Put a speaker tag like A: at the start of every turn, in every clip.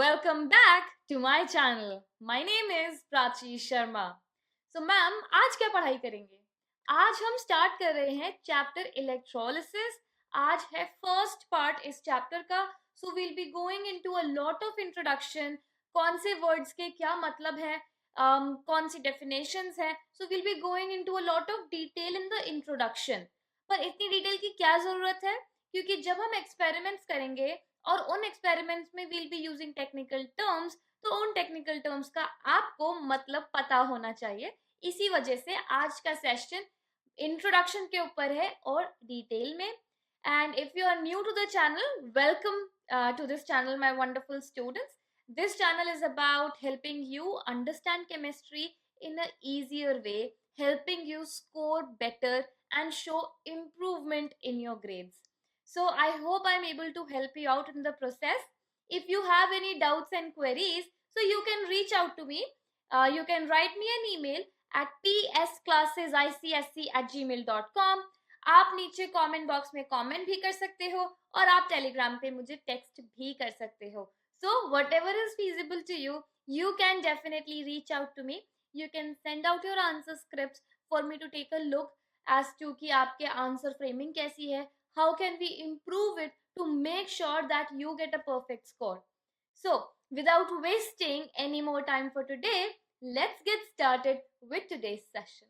A: Welcome back to my channel. My name is Prachi Sharma. So ma'am, आज क्या पढ़ाई करेंगे? आज हम स्टार्ट कर रहे हैं चैप्टर इलेक्ट्रोलिसिस. आज है फर्स्ट पार्ट इस चैप्टर का. So we'll be going into a lot of introduction. कौन से वर्ड्स के क्या मतलब है, कौन सी डेफिनेशंस है. So we'll be going into a lot of detail in the introduction. पर इतनी डिटेल की क्या जरूरत है? क्योंकि जब हम एक्सपेरिमेंट्स करेंगे और उन एक्सपेरिमेंट्स में will be using technical terms, तो उन टेक्निकल टर्म्स का आपको मतलब पता होना चाहिए. इसी वजह से आज का सेशन इंट्रोडक्शन के ऊपर है और डिटेल में. And if you are new to the channel, welcome to this channel my wonderful students. This channel is about helping you understand chemistry in an easier way, helping you score better and show improvement in your grades. So I hope I'm able to help you out in the process. If you have any doubts and queries, so you can reach out to me. You can write me an email at psclassesicsc@gmail.com. आप नीचे comment box में comment भी कर सकते हो और आप Telegram पे मुझे टेक्स्ट भी कर सकते हो. So whatever is feasible to you, you can definitely reach out to me. You can send out your answer scripts for me to take a look as to कि आपके answer framing कैसी है. How can we improve it to make sure that you get a perfect score? So without wasting any more time for today, let's get started with today's session.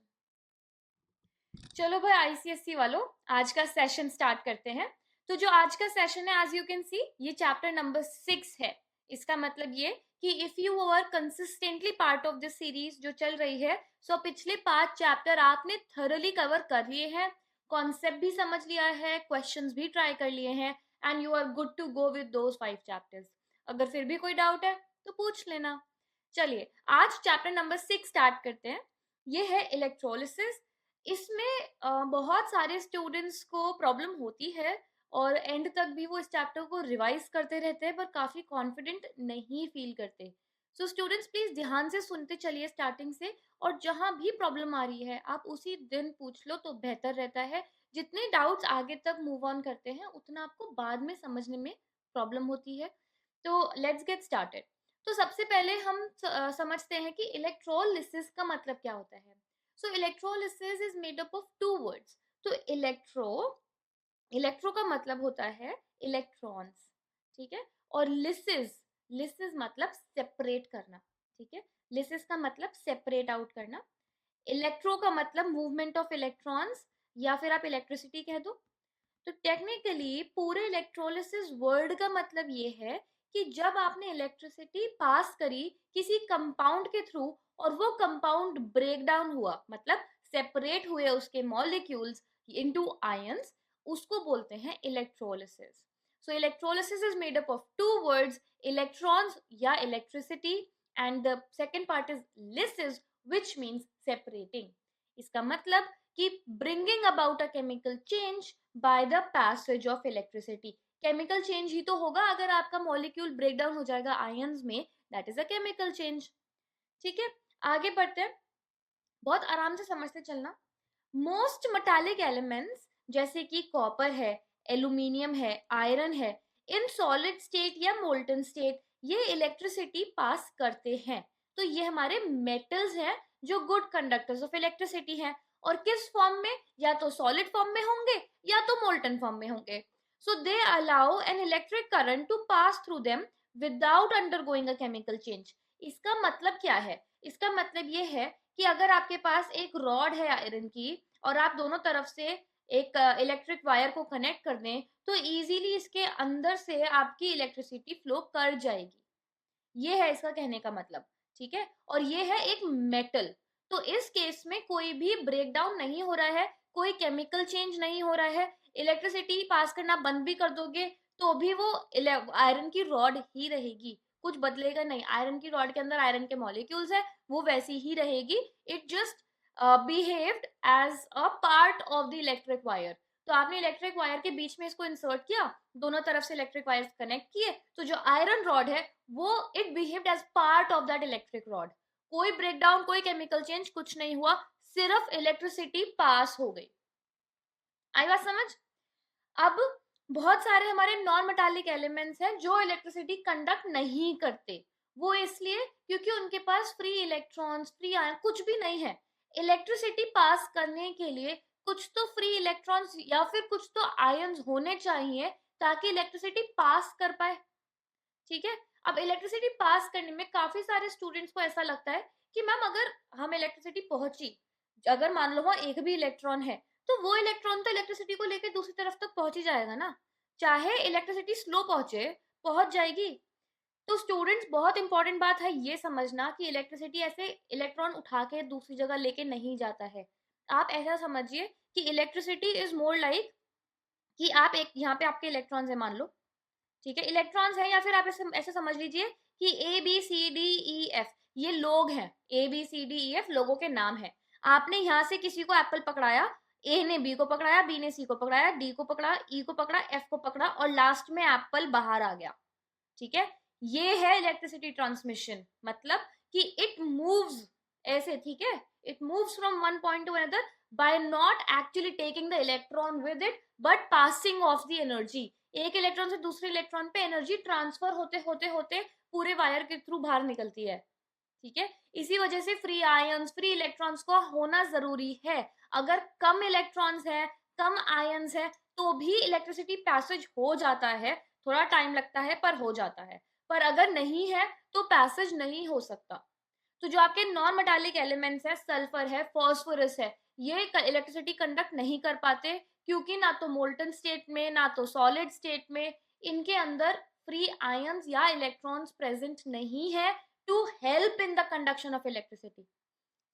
A: चलो भाई ICSE वालों, आज का session start करते हैं. तो जो आज का सेशन है, एज यू कैन सी, ये चैप्टर नंबर 6 है. इसका मतलब ये कि if you are consistently part of this series जो चल रही है, सो पिछले 5 चैप्टर आपने थरोली कवर कर लिए हैं, कॉन्सेप्ट भी समझ लिया है, क्वेश्चंस भी ट्राई कर लिए हैं, and you are good to go with those 5 chapters. अगर फिर भी कोई डाउट है तो पूछ लेना. चलिए आज चैप्टर नंबर 6 स्टार्ट करते हैं. ये है इलेक्ट्रोलिसिस. इसमें बहुत सारे स्टूडेंट्स को प्रॉब्लम होती है और एंड तक भी वो इस चैप्टर को रिवाइज करते रहते हैं पर काफी कॉन्फिडेंट नहीं फील करते. सो स्टूडेंट्स प्लीज ध्यान से सुनते चलिए स्टार्टिंग से, और जहां भी प्रॉब्लम आ रही है आप उसी दिन पूछ लो तो बेहतर रहता है. जितने डाउट्स आगे तक मूव ऑन करते हैं उतना आपको बाद में समझने में प्रॉब्लम होती है. तो लेट्स गेट स्टार्टेड. तो सबसे पहले हम समझते हैं कि इलेक्ट्रोलिसिस का मतलब क्या होता है. So electrolysis is made up of 2 words. तो इलेक्ट्रो का मतलब होता है इलेक्ट्रॉन्स, ठीक है, और लिसिस मतलब सेपरेट करना, ठीक है. लिसिस का मतलब सेपरेट आउट करना. इलेक्ट्रो का मतलब मूवमेंट ऑफ इलेक्ट्रॉन्स, या फिर आप इलेक्ट्रिसिटी कह दो. तो टेक्निकली पूरे इलेक्ट्रोलिसिस वर्ड का मतलब ये है कि जब आपने इलेक्ट्रिसिटी पास करी किसी कंपाउंड के थ्रू और वो कंपाउंड ब्रेक डाउन हुआ, मतलब सेपरेट हुए उसके मॉलिक्यूल्स इनटू आयंस, उसको बोलते हैं electrolysis. So electrolysis is made up of 2 words, electrons या electricity, and the second part is lysis which means separating. इसका मतलब कि bringing about a chemical change by the passage of electricity. Chemical change ही तो होगा अगर आपका molecule break down हो जाएगा आयंस में, that is a chemical change. ठीक है, आगे बढ़ते हैं. बहुत आराम से समझते चलना. मोस्ट मेटालिक एलिमेंट्स जैसे कि कॉपर है, एल्यूमिनियम है, आयरन है, इन सॉलिड स्टेट या मोल्टन स्टेट ये इलेक्ट्रिसिटी पास करते हैं. तो ये हमारे मेटल्स हैं जो गुड कंडक्टर्स ऑफ इलेक्ट्रिसिटी हैं. और किस फॉर्म में? या तो सॉलिड फॉर्म में होंगे या तो मोल्टन फॉर्म में होंगे. So they allow an electric current to pass through them without undergoing a chemical change. इसका मतलब क्या है? इसका मतलब ये है कि अगर आपके पास एक रॉड है आयरन की और आप दोनों तरफ से एक इलेक्ट्रिक वायर को कनेक्ट कर दें तो इजीली इसके अंदर से आपकी इलेक्ट्रिसिटी फ्लो कर जाएगी. ये है इसका कहने का मतलब, ठीक है. और ये है एक मेटल. तो इस केस में कोई भी ब्रेकडाउन नहीं हो रहा है, कोई केमिकल चेंज नहीं हो रहा है. इलेक्ट्रिसिटी पास करना बंद भी कर दोगे तो भी वो आयरन की रॉड ही रहेगी, कुछ बदलेगा नहीं. आयरन की रॉड के अंदर आयरन के मॉलिक्यूल्स है, वो वैसी ही रहेगी. It just behaved as a part of the electric wire. तो आपने इलेक्ट्रिक वायर के बीच में इसको इंसर्ट किया, दोनों तरफ से इलेक्ट्रिक वायर्स कनेक्ट किए, तो जो आयरन रॉड है वो it behaved as part of that electric rod. कोई ब्रेकडाउन, कोई केमिकल चेंज कुछ नहीं हुआ, सिर्फ इलेक्ट्रिसिटी पास हो गई. आई बात समझ? अब बहुत सारे हमारे नॉन मेटालिक एलिमेंट्स हैं जो इलेक्ट्रिसिटी कंडक्ट नहीं करते। वो इसलिए क्योंकि उनके पास फ्री इलेक्ट्रॉन्स, फ्री आयन कुछ भी नहीं है। इलेक्ट्रिसिटी पास करने के लिए कुछ तो फ्री इलेक्ट्रॉन्स या फिर कुछ तो आयन्स होने चाहिए ताकि इलेक्ट्रिसिटी पास कर पाए। ठीक है। अब इलेक्ट्रिसिटी पास करने में काफी सारे स्टूडेंट्स को ऐसा लगता है कि मैम अगर हम इलेक्ट्रिसिटी पहुंची, अगर मान लो वहां एक भी इलेक्ट्रॉन है, तो वो इलेक्ट्रॉन तो इलेक्ट्रिसिटी को लेकर दूसरी तरफ तक पहुंच ही जाएगा ना। चाहे इलेक्ट्रिसिटी स्लो पहुंचे, पहुंच जाएगी। तो स्टूडेंट्स, बहुत इंपॉर्टेंट बात है ये समझना कि इलेक्ट्रिसिटी ऐसे इलेक्ट्रॉन उठा के दूसरी जगह लेके नहीं जाता है। आप ऐसा समझिए कि इलेक्ट्रिसिटी इज मोर लाइक कि आप एक, यहाँ पे आपके इलेक्ट्रॉन्स है मान लो, ठीक है, इलेक्ट्रॉन्स है, या फिर आप ऐसे ऐसे समझ लीजिए कि A B C D E F ये लोग हैं। A B C D E F लोगों के नाम है। आपने यहाँ से किसी को एप्पल पकड़ाया, ए ने बी को पकड़ाया, बी ने सी को पकड़ाया, डी को पकड़ा, ई को पकड़ा, एफ को पकड़ा और लास्ट में एप्पल बाहर आ गया। ठीक है। ये है इलेक्ट्रिसिटी ट्रांसमिशन, मतलब कि इट मूव्स ऐसे, ठीक है, it moves from one point two another by not actually taking the electron with it but passing of the energy. एक इलेक्ट्रॉन से दूसरे इलेक्ट्रॉन पे एनर्जी ट्रांसफर होते होते होते पूरे वायर के थ्रू बाहर निकलती है। ठीक है। इसी वजह से फ्री आयंस, फ्री इलेक्ट्रॉन्स को होना जरूरी है। अगर कम इलेक्ट्रॉन्स है, कम आयंस है, तो भी इलेक्ट्रिसिटी पैसेज हो जाता है। थोड़ा टाइम लगता है पर हो जाता है। पर अगर नहीं है तो पैसेज नहीं हो सकता। तो जो आपके नॉन मेटालिक एलिमेंट्स है, सल्फर है, फॉस्फोरस है, ये इलेक्ट्रिसिटी कंडक्ट नहीं कर पाते क्योंकि ना तो मोल्टन स्टेट में ना तो सॉलिड स्टेट में इनके अंदर फ्री आयंस या इलेक्ट्रॉन्स प्रेजेंट नहीं है to help in the conduction of electricity.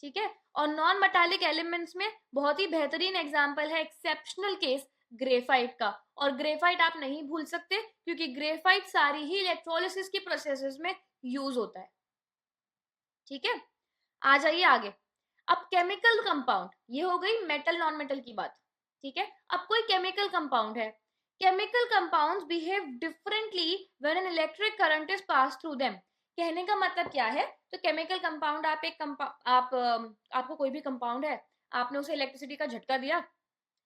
A: ठीक है। और नॉन मेटालिक एलिमेंट्स में बहुत ही बेहतरीन एग्जांपल है, एक्सेप्शनल केस, ग्रेफाइट का। और ग्रेफाइट आप नहीं भूल सकते क्योंकि ग्रेफाइट सारी ही इलेक्ट्रोलिसिस की प्रोसेसेस में यूज होता है। ठीक है। आ जाइए आगे। अब केमिकल कंपाउंड, ये हो गई मेटल नॉन मेटल की बात। ठीक है। अब कोई केमिकल कंपाउंड है। Chemical compounds behave differently when an electric current is pass through them. कहने का मतलब क्या है? तो केमिकल कंपाउंड, आप एक आपको कोई भी कंपाउंड है, आपने उसे इलेक्ट्रिसिटी का झटका दिया,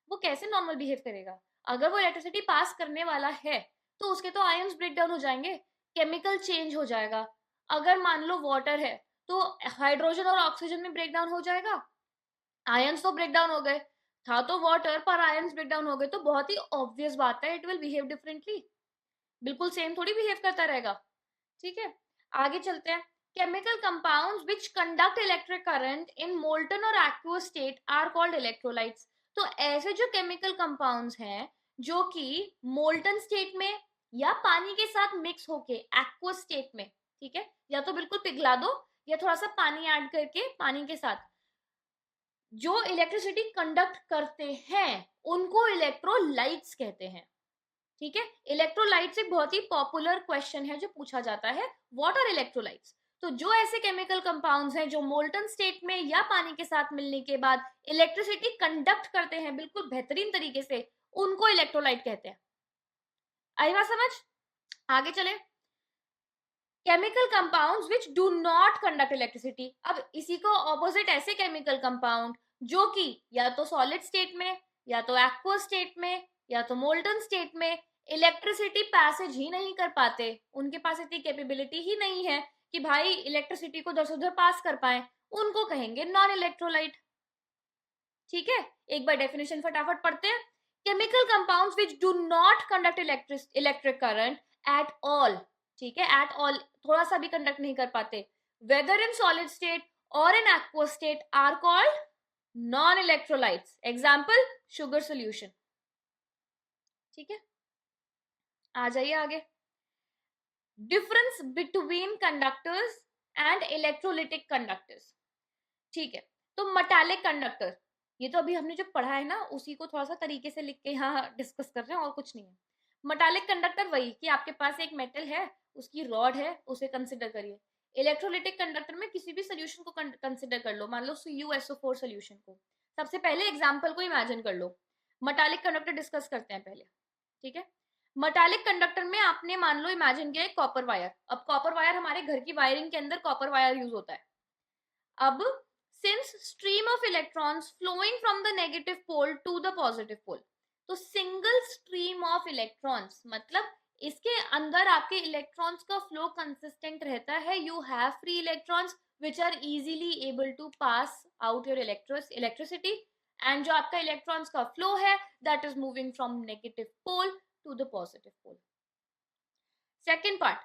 A: वो कैसे नॉर्मल बिहेव करेगा? अगर वो इलेक्ट्रिसिटी पास करने वाला है तो उसके तो आयंस ब्रेक डाउन हो जाएंगे, केमिकल चेंज हो जाएगा। अगर मान लो वाटर है तो हाइड्रोजन और ऑक्सीजन में ब्रेक डाउन हो जाएगा, आयंस तो ब्रेक डाउन हो गए, था तो वाटर पर आयंस ब्रेक डाउन हो गए, तो बहुत ही ऑब्वियस बात है, इट विल बिहेव डिफरेंटली। बिल्कुल सेम थोड़ी बिहेव करता रहेगा। ठीक है। आगे चलते हैं। Chemical compounds which conduct electric current in molten और aqueous state are called electrolytes. तो ऐसे जो केमिकल कंपाउंड्स हैं जो कि मोल्टन स्टेट में या पानी के साथ मिक्स होके एक्वस स्टेट में, ठीक है, या तो बिल्कुल पिघला दो या थोड़ा सा पानी ऐड करके पानी के साथ जो इलेक्ट्रिसिटी कंडक्ट करते हैं उनको इलेक्ट्रोलाइट्स कहते हैं। ठीक है। इलेक्ट्रोलाइट्स एक बहुत ही पॉपुलर क्वेश्चन है जो पूछा जाता है, व्हाट आर इलेक्ट्रोलाइट्स। तो जो ऐसे केमिकल कंपाउंड्स हैं जो मोल्टन स्टेट में या पानी के साथ मिलने के बाद इलेक्ट्रिसिटी कंडक्ट करते हैं बिल्कुल बेहतरीन तरीके से, उनको इलेक्ट्रोलाइट कहते हैं। आई बात समझ? आगे चले। Chemical compounds which do not conduct electricity. अब इसी को ऑपोजिट ऐसे केमिकल कंपाउंड जो कि या तो सॉलिड स्टेट में या तो एक्वस स्टेट में या तो मोल्टन स्टेट में इलेक्ट्रिसिटी पैसेज ही नहीं कर पाते, उनके पास इतनी कैपेबिलिटी ही नहीं है कि भाई इलेक्ट्रिसिटी को उधर से उधर पास कर पाए, उनको कहेंगे नॉन इलेक्ट्रोलाइट। ठीक है। एक बार डेफिनेशन फटाफट पढ़ते हैं। Chemical compounds which do not conduct electric current at all, ठीक है, एट ऑल, थोड़ा सा भी कंडक्ट नहीं कर पाते, वेदर इन सॉलिड स्टेट और in aqueous state are called non electrolytes. Example, sugar solution. ठीक है। आ जाइए आगे। Difference between conductors and electrolytic conductors. ठीक है। तो मेटालिक कंडक्टर, ये तो अभी हमने जो पढ़ा है ना उसी को थोड़ा सा तरीके से लिख के यहाँ डिस्कस कर रहे हैं और कुछ नहीं है। मेटालिक कंडक्टर वही कि आपके पास एक मेटल है, उसकी रॉड है, उसे कंसिडर करिए। इलेक्ट्रोलिटिक कंडक्टर में किसी भी सोल्यूशन को कंसिडर कर लो, मान लो CuSO4 सोल्यूशन को। सबसे पहले एग्जाम्पल को इमेजिन कर लो। मेटालिक कंडक्टर डिस्कस करते हैं पहले। ठीक है। मेटालिक कंडक्टर में आपने मान लो इमेजिन किया कॉपर वायर। अब कॉपर वायर हमारे घर की वायरिंग के अंदर कॉपर वायर यूज होता है। अब since stream of electrons flowing from the negative pole to the positive pole, तो single chemical stream of electrons मतलब इसके अंदर आपके इलेक्ट्रॉन्स का फ्लो कंसिस्टेंट रहता है. You have free electrons which are easily able to pass out your electricity, and जो आपका इलेक्ट्रॉन्स का फ्लो है that is moving from negative pole to the positive pole. Second part,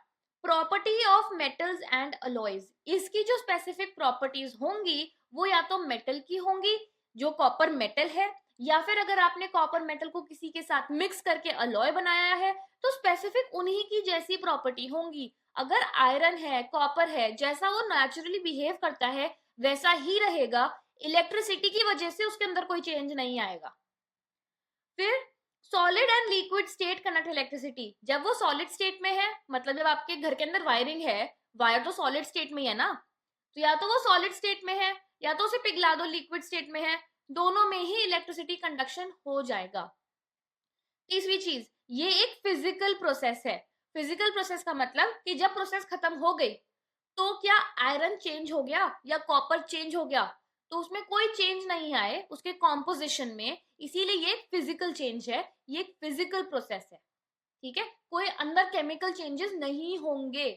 A: property of metals and alloys. इसकी जो specific properties होंगी वो या तो मेटल की होंगी, जो कॉपर मेटल है, या फिर अगर आपने कॉपर मेटल को किसी के साथ मिक्स करके अलॉय बनाया है तो स्पेसिफिक उन्हीं की जैसी प्रॉपर्टी होंगी. अगर आयरन है, कॉपर है, जैसा वो नेचुरली बिहेव करता है वैसा ही रहेगा. इलेक्ट्रिसिटी की वजह से उसके अंदर कोई चेंज नहीं आएगा. फिर solid and liquid state conduct electricity. जब वो सॉलिड स्टेट में है, मतलब जब आपके घर के अंदर वायरिंग है, वायर तो सॉलिड स्टेट में है ना, तो या तो वो सॉलिड स्टेट में है या तो उसे पिघला दो लिक्विड स्टेट में है, दोनों में ही इलेक्ट्रिसिटी कंडक्शन हो जाएगा. तीसरी चीज, ये एक फिजिकल प्रोसेस है. फिजिकल प्रोसेस का मतलब कि जब प्रोसेस खत्म हो गई तो क्या आयरन चेंज हो गया या कॉपर चेंज हो गया, तो उसमें कोई चेंज नहीं आए उसके कॉम्पोजिशन में, इसीलिए ये फिजिकल चेंज है, ये एक फिजिकल प्रोसेस है. ठीक है, कोई अंदर केमिकल चेंजेस नहीं होंगे.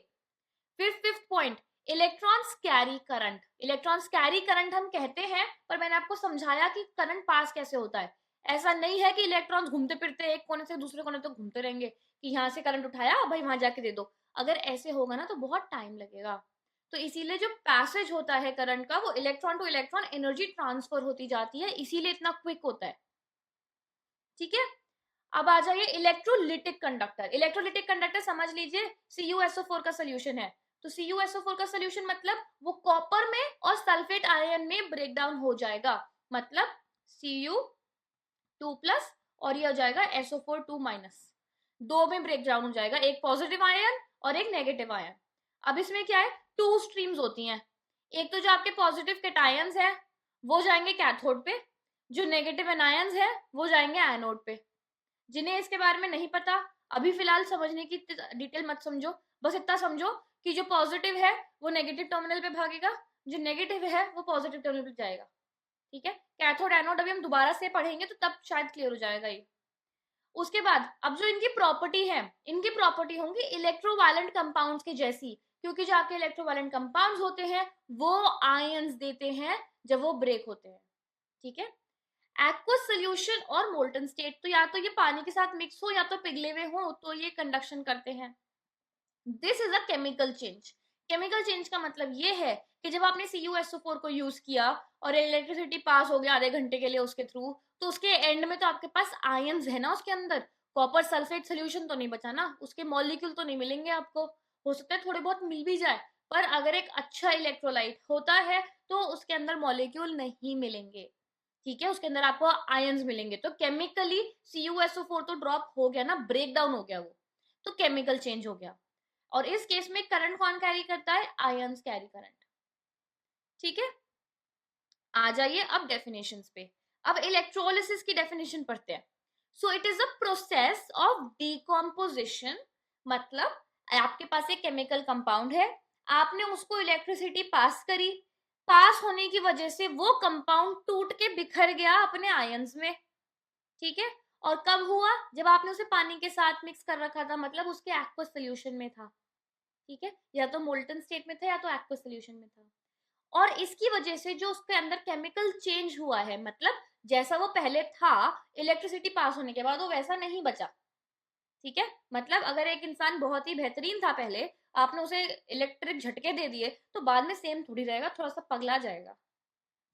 A: फिर fifth point, electrons carry current. Electrons carry current हम कहते हैं, पर मैंने आपको समझाया कि करंट पास कैसे होता है. ऐसा नहीं है कि इलेक्ट्रॉन्स घूमते फिरते एक कोने से दूसरे कोने तक घूमते रहेंगे कि यहाँ से करंट उठाया भाई वहां जाके दे दो. अगर ऐसे होगा ना तो बहुत टाइम लगेगा. तो इसीलिए जो पैसेज होता है करंट का वो electron two electron energy transfer होती जाती है, इसीलिए इतना क्विक होता है. ठीक है, अब आ जाइए इलेक्ट्रोलिटिक कंडक्टर. इलेक्ट्रोलिटिक कंडक्टर समझ लीजिए CuSO4 का सोल्यूशन है. तो CuSO4 का सोल्यूशन मतलब वो कॉपर में और सल्फेट आयन में ब्रेक डाउन हो जाएगा. मतलब Cu2+ और ये हो जाएगा SO4 2-, दो में ब्रेक डाउन हो जाएगा, एक पॉजिटिव आयन और एक नेगेटिव आयन. अब इसमें क्या है, टू स्ट्रीम्स होती हैं. एक तो जो आपके पॉजिटिव कैटायंस है वो जाएंगे कैथोड पे, जो नेगेटिव एनायंस है वो जाएंगे एनोड पे. जिन्हें इसके बारे में नहीं पता अभी फिलहाल समझने की डिटेल मत समझो, बस इतना समझो कि जो पॉजिटिव है वो नेगेटिव टर्मिनल पे भागेगा, जो नेगेटिव है वो पॉजिटिव टर्मिनल पे जाएगा. ठीक है, कैथोड एनोड अभी हम दोबारा से पढ़ेंगे तो तब शायद क्लियर हो जाएगा ये. उसके बाद अब जो इनकी प्रॉपर्टी है, इनकी प्रॉपर्टी होंगी इलेक्ट्रोवायलेंट कंपाउंड्स के जैसी, क्योंकि जो आपके इलेक्ट्रोवायलेंट कंपाउंड्स होते हैं वो आयंस देते हैं जब वो ब्रेक होते हैं. ठीक है, एक्वस सोल्यूशन और मोल्टन स्टेट, तो या तो ये पानी के साथ मिक्स हो या तो पिघले हुए हो तो ये कंडक्शन करते हैं. This is a chemical change. Chemical change का मतलब ये है कि जब आपने CuSO4 को यूज किया और इलेक्ट्रिसिटी पास हो गया आधे घंटे के लिए उसके थ्रू, तो उसके एंड में तो आपके पास आयंस है ना उसके अंदर. कॉपर सल्फेट सोल्यूशन तो नहीं बचा ना, उसके मॉलिक्यूल तो नहीं मिलेंगे आपको. हो सकता है थोड़े बहुत मिल भी जाए, पर अगर एक अच्छा इलेक्ट्रोलाइट होता है तो उसके अंदर मॉलिक्यूल नहीं मिलेंगे. ठीक है, उसके अंदर आपको आयंस मिलेंगे. तो केमिकली CuSO4 तो ड्रॉप हो गया ना, ब्रेक डाउन हो गया वो, तो केमिकल चेंज हो गया. और इस केस में करंट कौन कैरी करता है, आयंस कैरी करंट. ठीक है, आ जाइए अब डेफिनेशंस पे. अब इलेक्ट्रोलिसिस की डेफिनेशन पढ़ते हैं. सो it is a process of decomposition. मतलब आपके पास एक केमिकल कंपाउंड है, आपने उसको इलेक्ट्रिसिटी पास करी, पास होने की वजह से वो कंपाउंड टूट के बिखर गया अपने आयंस में. ठीक है, और कब हुआ, जब आपने उसे पानी के साथ मिक्स कर रखा था, मतलब उसके एक्वस सोल्यूशन में था. ठीक है, या तो मोल्टन स्टेट में था या तो एक्वस सोल्यूशन में था. और इसकी वजह से जो उसके अंदर केमिकल चेंज हुआ है, मतलब जैसा वो पहले था इलेक्ट्रिसिटी पास होने के बाद वो वैसा नहीं बचा. ठीक है, मतलब अगर एक इंसान बहुत ही बेहतरीन था पहले, आपने उसे इलेक्ट्रिक झटके दे दिए तो बाद में सेम थोड़ी रहेगा, थोड़ा सा पगला जाएगा.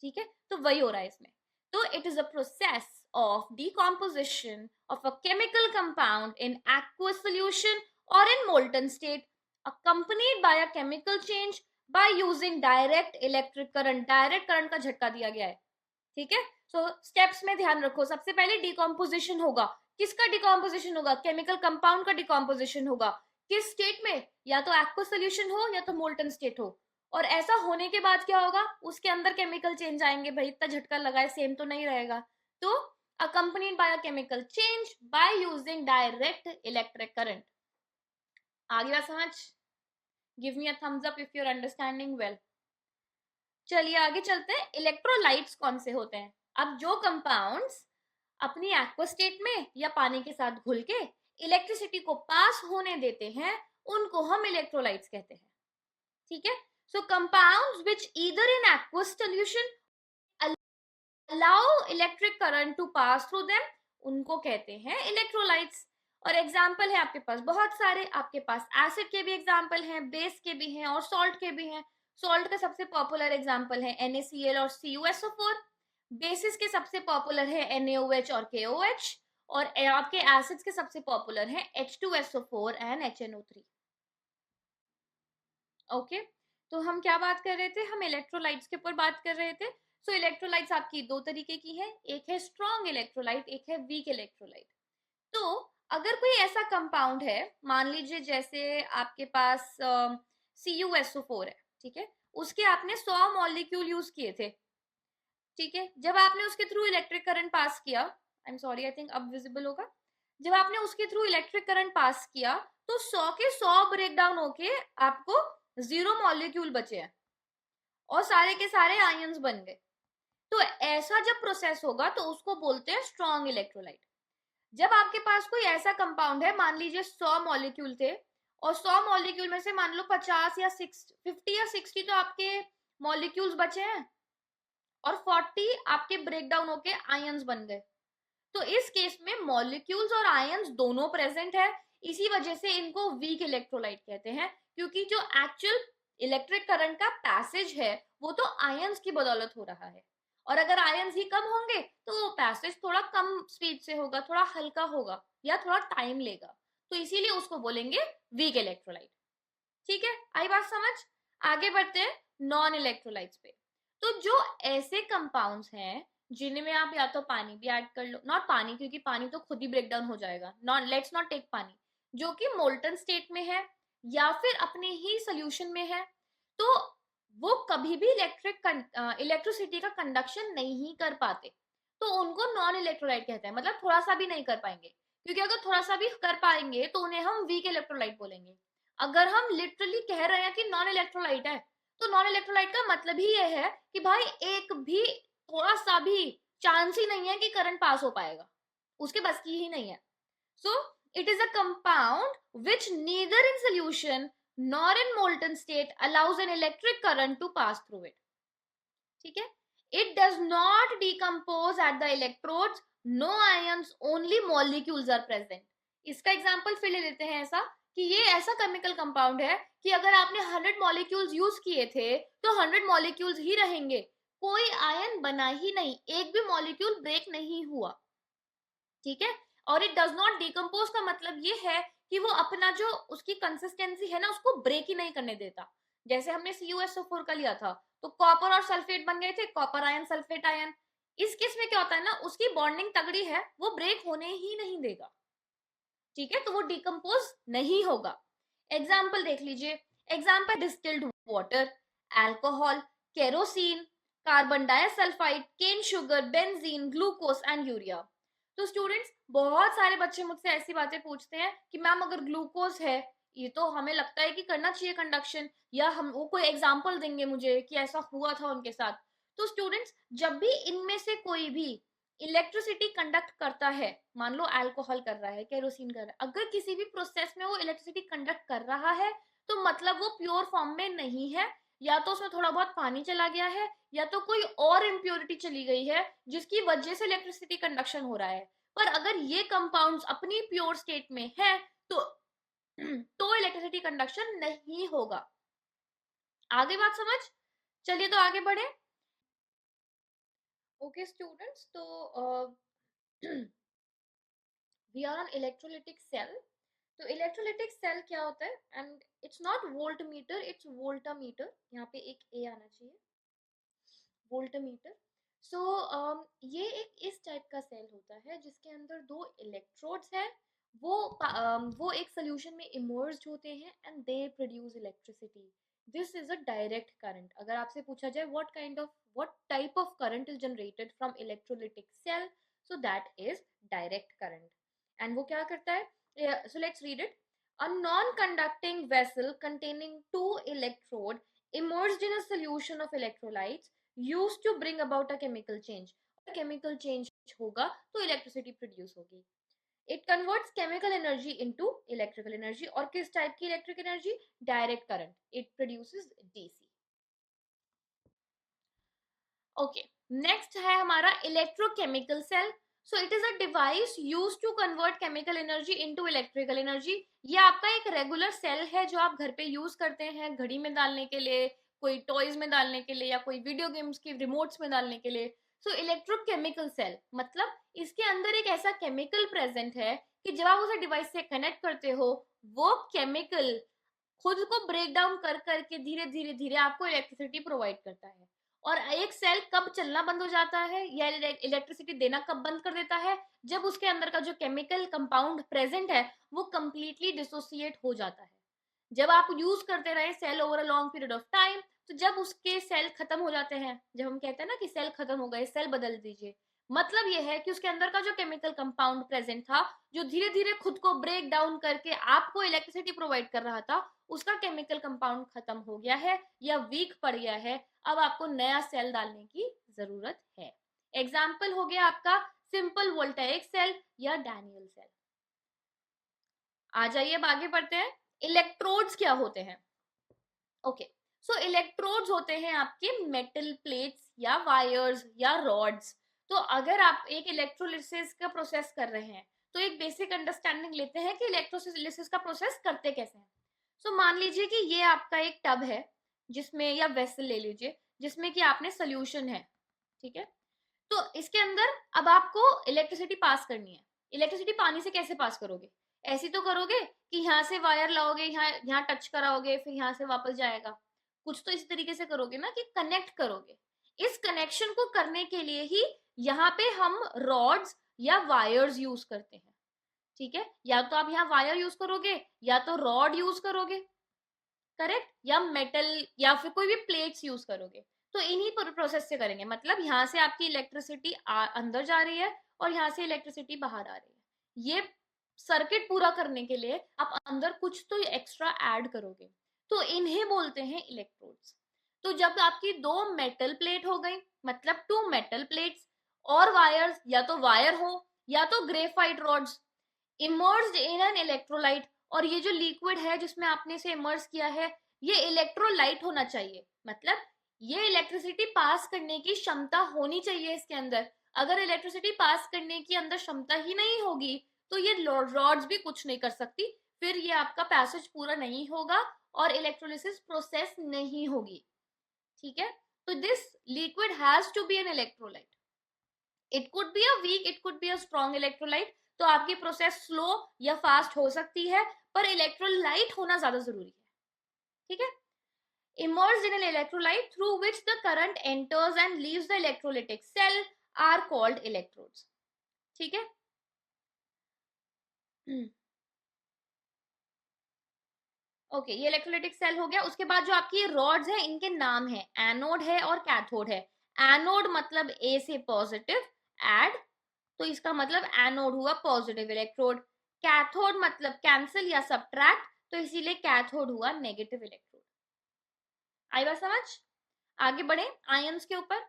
A: ठीक है, तो वही हो रहा है इसमें. तो it is a process of decomposition of a chemical compound in aqueous solution or in molten state accompanied by a chemical change by using direct electric current. Direct current का झटका दिया गया है. ठीक है, सो स्टेप्स में ध्यान रखो. सबसे पहले डिकम्पोजिशन होगा. किसका डिकम्पोजिशन होगा, केमिकल कंपाउंड का डिकम्पोजिशन होगा. किस स्टेट में, या तो एक्वस सोल्यूशन हो या तो मोल्टन स्टेट हो. और ऐसा होने के बाद क्या होगा, उसके अंदर केमिकल चेंज आएंगे. भाई इतना झटका लगाए सेम तो नहीं रहेगा. तो accompanied by a chemical change by using direct electric current. आगे बात समझ? Give me a thumbs up if you're understanding well. चलिए आगे चलते हैं. इलेक्ट्रोलाइट्स कौन से होते हैं. अब जो कंपाउंड्स अपनी एक्वा स्टेट में या पानी के साथ घुल के इलेक्ट्रिसिटी को पास होने देते हैं, उनको हम इलेक्ट्रोलाइट्स कहते हैं। ठीक है, so compounds which either in aqueous solution allow electric current to pass through them, उनको कहते हैं इलेक्ट्रोलाइट्स। और एग्जाम्पल है आपके पास बहुत सारे, आपके पास एसिड के भी एग्जाम्पल हैं, बेस के भी हैं और सॉल्ट के भी हैं। सॉल्ट का सबसे पॉपुलर एग्जाम्पल है NaCl और CuSO4। बेसिस के सबसे पॉपुलर है NaOH और KOH। और आपके एसिड्स के सबसे पॉपुलर है H2SO4 एंड HNO3। ओके, तो हम क्या बात कर रहे थे, हम इलेक्ट्रोलाइट्स के ऊपर बात कर रहे थे। सो इलेक्ट्रोलाइट्स आपकी दो तरीके की है, एक है स्ट्रॉन्ग इलेक्ट्रोलाइट, एक है वीक इलेक्ट्रोलाइट। तो अगर कोई ऐसा कंपाउंड है, मान लीजिए जैसे आपके पास CuSO4 है, ठीक है, उसके आपने 100 मॉलिक्यूल यूज किए थे। ठीक है, जब आपने उसके थ्रू इलेक्ट्रिक करंट पास किया, I am sorry, I think अब विजिबल होगा, जब आपने उसके थ्रू इलेक्ट्रिक करंट पास किया तो 100 के 100 ब्रेक डाउन होके आपको 0 मॉलिक्यूल बचे हैं और सारे के सारे आयंस बन गए। तो ऐसा जब प्रोसेस होगा तो उसको बोलते हैं स्ट्रॉन्ग इलेक्ट्रोलाइट। जब आपके पास कोई ऐसा कंपाउंड है, मान लीजिए 100 मॉलिक्यूल थे और 100 मॉलिक्यूल में से मान लो 50 या 50 या 60 तो आपके मॉलिक्यूल्स बचे हैं और 40 आपके ब्रेकडाउन होके आयंस बन गए, तो इस केस में मॉलिक्यूल्स और आयंस दोनों प्रेजेंट है। इसी वजह से इनको वीक इलेक्ट्रोलाइट कहते हैं, क्योंकि जो एक्चुअल इलेक्ट्रिक करंट का पैसेज है वो तो आयंस की बदौलत हो रहा है, और अगर आयंस ही कम होंगे तो पैसेज थोड़ा कम स्पीड से होगा, थोड़ा हल्का होगा या थोड़ा टाइम लेगा, तो इसीलिए उसको बोलेंगे वीक इलेक्ट्रोलाइट। ठीक है, आई बात समझ? आगे बढ़ते हैं नॉन इलेक्ट्रोलाइट्स पे। तो जो ऐसे कंपाउंड्स हैं जिनमें आप या तो पानी भी ऐड कर लो, नॉट पानी क्योंकि पानी तो खुद ही ब्रेक डाउन हो जाएगा, नॉट, लेट्स नॉट टेक पानी, जो कि मोल्टन स्टेट में है या फिर अपने ही सोल्यूशन में है, तो वो कभी भी इलेक्ट्रिसिटी का कंडक्शन नहीं कर पाते, तो उनको नॉन इलेक्ट्रोलाइट कहते हैं, मतलब थोड़ा सा भी नहीं कर पाएंगे। क्योंकि अगर थोड़ा सा भी कर पाएंगे तो उन्हें हम वीक इलेक्ट्रोलाइट बोलेंगे। अगर हम लिटरली कह रहे हैं कि नॉन इलेक्ट्रोलाइट है, तो नॉन इलेक्ट्रोलाइट का मतलब ही यह है कि भाई एक भी थोड़ा सा भी चांस ही नहीं है कि करंट पास हो पाएगा, उसके बस की ही नहीं है। So it is a compound which neither in solution nor in molten state allows an electric current to pass through it. ठीक है, it does not decompose at the electrodes, no ions, only molecules are present. इसका example फिर ले लेते हैं ऐसा कि ये ऐसा केमिकल कंपाउंड है कि अगर आपने 100 मॉलिक्यूल्स यूज किए थे तो 100 मॉलिक्यूल्स ही रहेंगे, कोई आयन बना ही नहीं, एक भी मॉलिक्यूल ब्रेक नहीं हुआ। ठीक है, और इट डज नॉट डिकम्पोज का मतलब ये है कि वो अपना जो उसकी कंसिस्टेंसी है ना उसको ब्रेक ही नहीं करने देता। जैसे हमने CuSO4 का लिया था तो कॉपर और सल्फेट बन गए थे, कॉपर आयन सल्फेट आयन। इस केस में क्या होता है ना, उसकी बॉन्डिंग तगड़ी है, वो ब्रेक होने ही नहीं देगा। ठीक है, तो वो डिकम्पोज नहीं होगा। एग्जाम्पल देख लीजिए, example distilled water, alcohol, kerosene, carbon disulphide, cane sugar, benzene, glucose and urea. तो स्टूडेंट्स, बहुत सारे बच्चे मुझसे ऐसी बातें पूछते हैं कि मैम अगर ग्लूकोज है, ये तो हमें लगता है कि करना चाहिए कंडक्शन, या हम वो कोई एग्जाम्पल देंगे मुझे कि ऐसा हुआ था उनके साथ। तो स्टूडेंट्स, जब भी इनमें से कोई भी इलेक्ट्रिसिटी कंडक्ट करता है, मान लो अल्कोहल कर रहा है, केरोसिन कर रहा है, अगर किसी भी प्रोसेस में वो इलेक्ट्रिसिटी कंडक्ट कर रहा है तो मतलब वो प्योर फॉर्म में नहीं है, या तो उसमें थोड़ा बहुत पानी चला गया है या तो कोई और इम्प्योरिटी चली गई है जिसकी वजह से इलेक्ट्रिसिटी कंडक्शन हो रहा है। पर अगर ये कंपाउंड्स अपनी प्योर स्टेट में है तो तो इलेक्ट्रिसिटी कंडक्शन नहीं होगा। आगे बात समझ? चलिए तो आगे बढ़े। ओके स्टूडेंट्स, तो we are on electrolytic cell. तो इलेक्ट्रोलिटिक सेल क्या होता है, and it's not volt meter, it's voltameter, यहाँ पे एक ए आना चाहिए, वोल्टामीटर। सो ये एक इस टाइप का सेल होता है जिसके अंदर दो इलेक्ट्रोड्स हैं, वो वो एक सोल्यूशन में इमर्ज्ड होते हैं and they produce electricity. This is a direct current. अगर आपसे पूछा जाए what type of current is generated from electrolytic cell, so that is direct current. And वो क्या करता है, so let's read it. A non-conducting vessel containing two electrodes immersed in a solution of electrolytes used to bring about a chemical change. A chemical change होगा तो electricity produce होगी। It converts chemical energy into electrical energy. और किस type की electric energy? Direct current. It produces DC. Okay, next है हमारा electrochemical cell. So it is a device used to convert chemical energy into electrical energy. ये आपका एक regular cell है जो आप घर पे यूज करते हैं घड़ी में डालने के लिए, कोई टॉयज में डालने के लिए, या कोई वीडियो गेम्स की रिमोट्स में डालने के लिए। सो इलेक्ट्रोकेमिकल सेल मतलब इसके अंदर एक ऐसा केमिकल प्रेजेंट है कि जब आप उसे डिवाइस से कनेक्ट करते हो, वो केमिकल खुद को ब्रेक डाउन कर करके धीरे धीरे धीरे आपको इलेक्ट्रिसिटी प्रोवाइड करता है। और एक सेल कब चलना बंद हो जाता है या इलेक्ट्रिसिटी देना कब बंद कर देता है? जब उसके अंदर का जो केमिकल कंपाउंड प्रेजेंट है वो कंप्लीटली डिसोसिएट हो जाता है। जब आप यूज करते रहे cell over a long period of time, तो जब उसके सेल खत्म हो जाते हैं, जब हम कहते हैं ना कि सेल खत्म हो गए, सेल बदल दीजिए, मतलब ये है कि उसके अंदर का जो केमिकल कंपाउंड प्रेजेंट था, जो धीरे धीरे खुद को ब्रेक डाउन करके आपको इलेक्ट्रिसिटी प्रोवाइड कर रहा था, उसका केमिकल कंपाउंड खत्म हो गया है या वीक पड़ गया है। अब आपको नया सेल डालने की जरूरत है। एग्जाम्पल हो गया आपका सिंपल वोल्टाइक सेल या डैनियल सेल। आ जाइए अब आगे बढ़ते हैं। इलेक्ट्रोड्स क्या होते हैं? ओके, सो इलेक्ट्रोड्स होते हैं आपके मेटल प्लेट्स या वायर्स या रॉड्स। तो अगर आप एक इलेक्ट्रोलिसिस का प्रोसेस कर रहे हैं तो एक बेसिक अंडरस्टैंडिंग लेते हैं कि इलेक्ट्रोलिसिस का प्रोसेस करते कैसे हैं। सो मान लीजिए कि ये आपका एक टब है जिसमें, या वेसल ले लीजिए जिसमें कि आपने सोल्यूशन है, ठीक है। तो इसके अंदर अब आपको इलेक्ट्रिसिटी पास करनी है। इलेक्ट्रिसिटी पानी से कैसे पास करोगे? ऐसी तो करोगे कि यहाँ से वायर लाओगे, यहाँ यहाँ टच कराओगे, फिर यहाँ से वापस जाएगा। कुछ तो इस तरीके से करोगे ना कि कनेक्ट करोगे। इस कनेक्शन को करने के लिए ही यहाँ पे हम रॉड्स या वायर्स यूज करते हैं, ठीक है। या तो आप यहाँ वायर यूज करोगे या तो रॉड यूज करोगे, करेक्ट, या मेटल या फिर कोई भी प्लेट्स यूज करोगे। तो इन्हीं प्रोसेस से करेंगे, मतलब यहाँ से आपकी इलेक्ट्रिसिटी अंदर जा रही है और यहाँ से इलेक्ट्रिसिटी बाहर आ रही है। ये सर्किट पूरा करने के लिए आप अंदर कुछ तो एक्स्ट्रा ऐड करोगे, तो इन्हें बोलते हैं इलेक्ट्रोड्स। तो जब आपकी दो मेटल प्लेट हो गई, मतलब टू मेटल प्लेट्स और वायर्स, या तो वायर हो या तो graphite rods emerged in an electrolyte, और ये जो लिक्विड है जिसमें आपने इसे इमर्ज किया है ये इलेक्ट्रोलाइट होना चाहिए। मतलब ये इलेक्ट्रिसिटी पास करने की क्षमता होनी चाहिए इसके अंदर। अगर इलेक्ट्रिसिटी पास करने की अंदर क्षमता ही नहीं होगी तो ये रॉड्स भी कुछ नहीं कर सकती, फिर ये आपका पैसेज पूरा नहीं होगा और इलेक्ट्रोलिसिस प्रोसेस नहीं होगी, ठीक है। तो this liquid has to be an electrolyte. It could be a weak, it could be a strong electrolyte. तो आपकी प्रोसेस स्लो या फास्ट हो सकती है, पर इलेक्ट्रोलाइट होना ज्यादा जरूरी है, ठीक है। Immersed in an electrolyte through which the current enters and leaves the electrolytic cell are called electrodes, ठीक है। ओके, ये इलेक्ट्रोलाइटिक सेल हो गया। उसके बाद जो आपकी रॉड्स है इनके नाम है, एनोड है और कैथोड है। एनोड मतलब ए से पॉजिटिव एड, तो इसका मतलब एनोड हुआ पॉजिटिव इलेक्ट्रोड। कैथोड मतलब कैंसिल या सब्ट्रैक्ट, तो इसीलिए कैथोड हुआ नेगेटिव इलेक्ट्रोड। आई बात समझ? आगे बढ़े आयंस के ऊपर,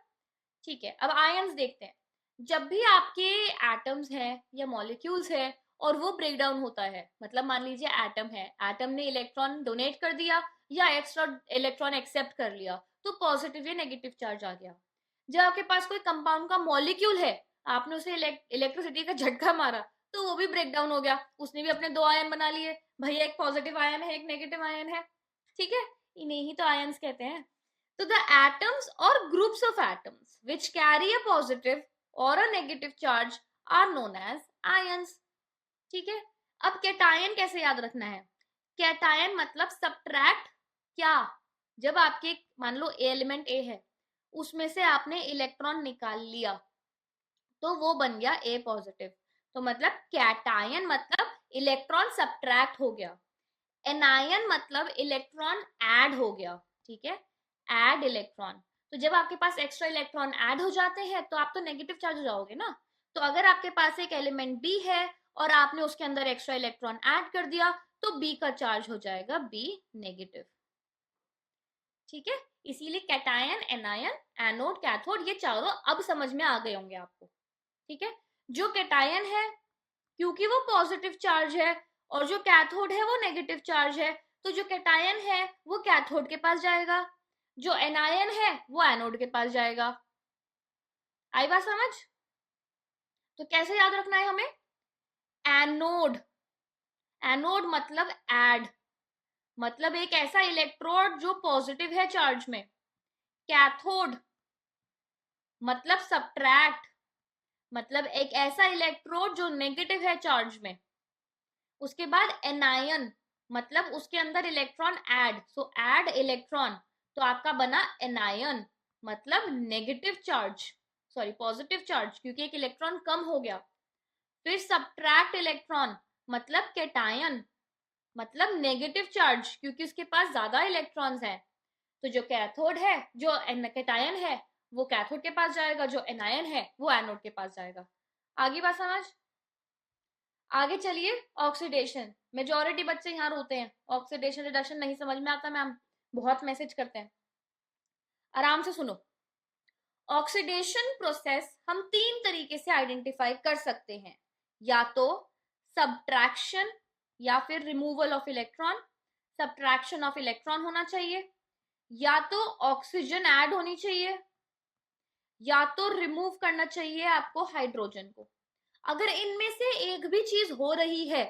A: ठीक है। अब आयंस देखते हैं। जब भी आपके एटम्स हैं या मॉलिक्यूल्स है और वो ब्रेक डाउन होता है, मतलब मान लीजिए एटम है, एटम ने इलेक्ट्रॉन डोनेट कर दिया या एक्स्ट्रा इलेक्ट्रॉन एक्सेप्ट कर लिया, तो पॉजिटिव या नेगेटिव चार्ज आ गया। जब आपके पास कोई कंपाउंड का मॉलिक्यूल है, आपने उसे इलेक्ट्रिसिटी का झटका मारा तो वो भी ब्रेक डाउन हो गया, उसने भी अपने दो आयन बना लिए, भैया एक पॉजिटिव आयन है एक नेगेटिव आयन है, ठीक है। इन्हें ही तो आयंस कहते हैं। So the atoms or groups of atoms which carry a positive or a negative charge are known as ions, ठीक है। अब कैटायन कैसे याद रखना है? कैटायन मतलब सब्ट्रैक्ट क्या? जब आपके मान लो एलिमेंट ए है, उसमें से आपने इलेक्ट्रॉन निकाल लिया तो वो बन गया ए पॉजिटिव, तो मतलब कैटायन मतलब इलेक्ट्रॉन सब्ट्रैक्ट हो गया। एनायन मतलब इलेक्ट्रॉन ऐड हो गया, ठीक है, ऐड इलेक्ट्रॉन। तो जब आपके पास एक्स्ट्रा इलेक्ट्रॉन ऐड हो जाते हैं तो आप तो नेगेटिव चार्ज हो जाओगे ना। तो अगर आपके पास एक एलिमेंट बी है और आपने उसके अंदर एक्स्ट्रा इलेक्ट्रॉन ऐड कर दिया तो बी का चार्ज हो जाएगा बी नेगेटिव, ठीक है। इसीलिए कैटायन, एनायन, एनोड, कैथोड ये चारों अब समझ में आ गए होंगे आपको। ठीक है। जो कैटायन है, क्योंकि वो पॉजिटिव चार्ज है और जो कैथोड है वो नेगेटिव चार्ज है, तो जो कैटायन है वो कैथोड के पास जाएगा, जो एनायन है वो एनोड के पास जाएगा। आई बात समझ? तो कैसे याद रखना है हमें? एनोड, एनोड मतलब ऐड, मतलब एक ऐसा इलेक्ट्रोड जो पॉजिटिव है चार्ज में। कैथोड मतलब सब्ट्रैक्ट, मतलब एक ऐसा इलेक्ट्रोड जो नेगेटिव है चार्ज में। उसके बाद एनायन मतलब उसके अंदर इलेक्ट्रॉन ऐड, सो ऐड इलेक्ट्रॉन, तो आपका बना एनायन मतलब negative charge, sorry positive charge, क्योंकि एक इलेक्ट्रॉन कम हो गया। फिर सब्ट्रैक्ट इलेक्ट्रॉन मतलब कैटायन, मतलब नेगेटिव चार्ज, क्योंकि उसके पास ज्यादा इलेक्ट्रॉन्स हैं। तो जो कैथोड है, जो कैटायन है वो कैथोड के पास जाएगा, जो एनायन है वो एनोड के पास जाएगा। आगे बात समझ? आगे चलिए, ऑक्सीडेशन। मेजोरिटी बच्चे यहाँ रोते हैं, ऑक्सीडेशन रिडक्शन नहीं समझ में आता मैम, बहुत मैसेज करते हैं। आराम से सुनो। ऑक्सीडेशन प्रोसेस हम 3 तरीके से आइडेंटिफाई कर सकते हैं, या तो सब्ट्रैक्शन या फिर removal of electron, subtraction of electron होना चाहिए, या तो ऑक्सीजन ऐड होनी चाहिए, या तो रिमूव करना चाहिए आपको हाइड्रोजन को। अगर इनमें से एक भी चीज हो रही है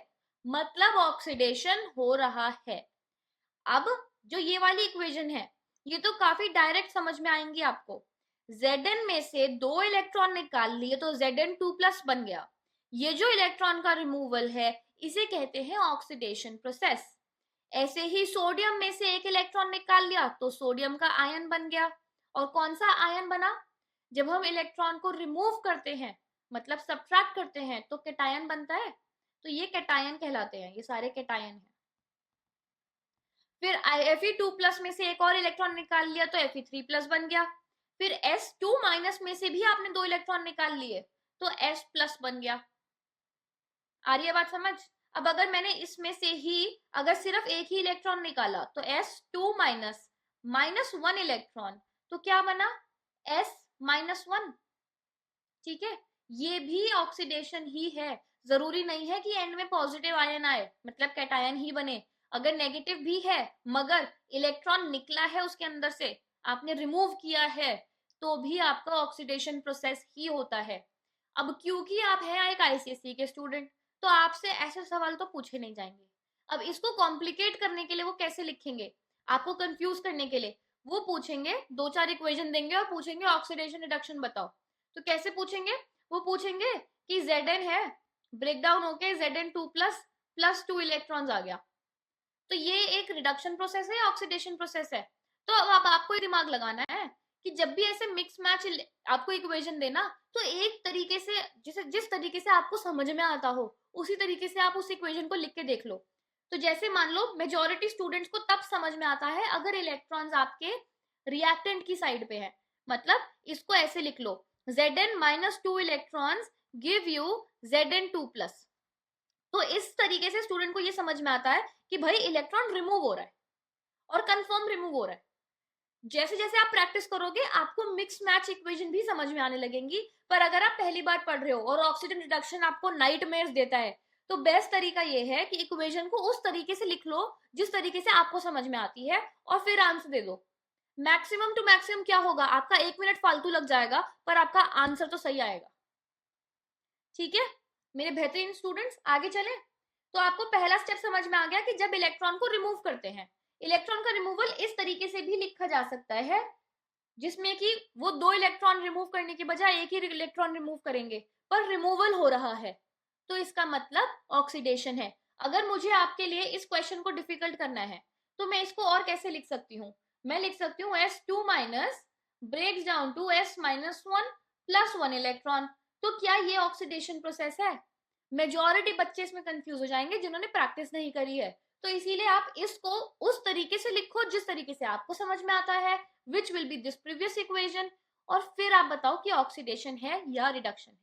A: मतलब ऑक्सीडेशन हो रहा है। अब जो ये वाली इक्वेशन है ये तो काफी डायरेक्ट समझ में आएंगी आपको। Zn में से 2 इलेक्ट्रॉन निकाल लिए तो Zn2+ बन गया। ये जो इलेक्ट्रॉन का रिमूवल है इसे कहते हैं ऑक्सीडेशन प्रोसेस। ऐसे ही सोडियम में से 1 इलेक्ट्रॉन निकाल लिया तो सोडियम का आयन बन गया। और कौन सा आयन बना? जब हम इलेक्ट्रॉन को रिमूव करते हैं मतलब सब्ट्रैक्ट करते हैं तो कैटायन बनता है, तो ये कैटायन कहलाते हैं, ये सारे कैटायन हैं। फिर Fe2+ में से एक और इलेक्ट्रॉन निकाल लिया तो Fe3+ बन गया। फिर S2- में से भी आपने 2 इलेक्ट्रॉन निकाल लिए तो S+ बन गया। आ रही है बात समझ? अब अगर मैंने इसमें से ही अगर सिर्फ एक ही इलेक्ट्रॉन निकाला तो S2- -1 इलेक्ट्रॉन, तो क्या बना? S-1। ठीक है, ये भी ऑक्सीडेशन ही है। जरूरी नहीं है कि एंड में पॉजिटिव आयन आए मतलब कैटायन ही बने। अगर नेगेटिव भी है मगर इलेक्ट्रॉन निकला है उसके अंदर से, आपने रिमूव किया है, तो भी आपका ऑक्सीडेशन प्रोसेस ही होता है। अब क्योंकि आप हैं एक आईसीएसई के स्टूडेंट, तो आपसे ऐसे सवाल तो पूछे नहीं जाएंगे। अब इसको कॉम्प्लिकेट करने के लिए वो कैसे लिखेंगे, आपको कंफ्यूज करने के लिए वो पूछेंगे, 2-4 इक्वेशन देंगे और पूछेंगे ऑक्सीडेशन रिडक्शन बताओ। तो कैसे पूछेंगे? वो पूछेंगे कि Zn है, ब्रेक डाउन होके Zn2+ +2 इलेक्ट्रॉन्स आ गया, तो ये एक रिडक्शन प्रोसेस है या ऑक्सीडेशन प्रोसेस है? तो अब आपको ही दिमाग लगाना है कि जब भी ऐसे मिक्स मैच आपको इक्वेशन देना तो एक तरीके से जिस तरीके से आपको समझ में आता हो उसी तरीके से आप उस इक्वेशन को लिख के देख लो। तो जैसे मान लो मेजोरिटी स्टूडेंट्स को तब समझ में आता है अगर इलेक्ट्रॉन्स आपके रिएक्टेंट की साइड पे है। मतलब इसको ऐसे लिख लो, Zn-2 electrons give you Zn2+। तो इस तरीके से स्टूडेंट को ये समझ में आता है कि भाई इलेक्ट्रॉन रिमूव हो रहा है और कंफर्म रिमूव हो रहा है। जैसे जैसे आप प्रैक्टिस करोगे आपको मिक्स मैच इक्वेशन भी समझ में आने लगेंगी। पर अगर आप पहली बार पढ़ रहे हो और ऑक्सीजन रिडक्शन आपको नाइटमेयर्स देता है, तो बेस्ट तरीका ये है कि इक्वेशन को उस तरीके से लिख लो जिस तरीके से आपको समझ में आती है और फिर आंसर दे दो। मैक्सिमम टू मैक्सिमम क्या होगा, आपका 1 मिनट फालतू लग जाएगा पर आपका आंसर तो सही आएगा। ठीक है मेरे बेहतरीन स्टूडेंट्स, आगे चले। तो आपको पहला स्टेप समझ में आ गया कि जब इलेक्ट्रॉन को रिमूव करते हैं, इलेक्ट्रॉन का रिमूवल इस तरीके से भी लिखा जा सकता है जिसमें कि वो 2 इलेक्ट्रॉन रिमूव करने के बजाय एक ही इलेक्ट्रॉन रिमूव करेंगे पर रिमूवल हो रहा है, तो इसका मतलब ऑक्सीडेशन है। अगर मुझे आपके लिए इस क्वेश्चन को डिफिकल्ट करना है तो मैं इसको और कैसे लिख सकती हूँ? मैं लिख सकती हूँ S2- breaks down to S-1 +1 electron. तो क्या ये ऑक्सीडेशन प्रोसेस है? मेजॉरिटी बच्चे इसमें कंफ्यूज हो जाएंगे जिन्होंने प्रैक्टिस नहीं करी है, तो इसीलिए आप इसको उस तरीके से लिखो जिस तरीके से आपको समझ में आता है, which will be this previous equation, और फिर आप बताओ कि ऑक्सीडेशन है या रिडक्शन है।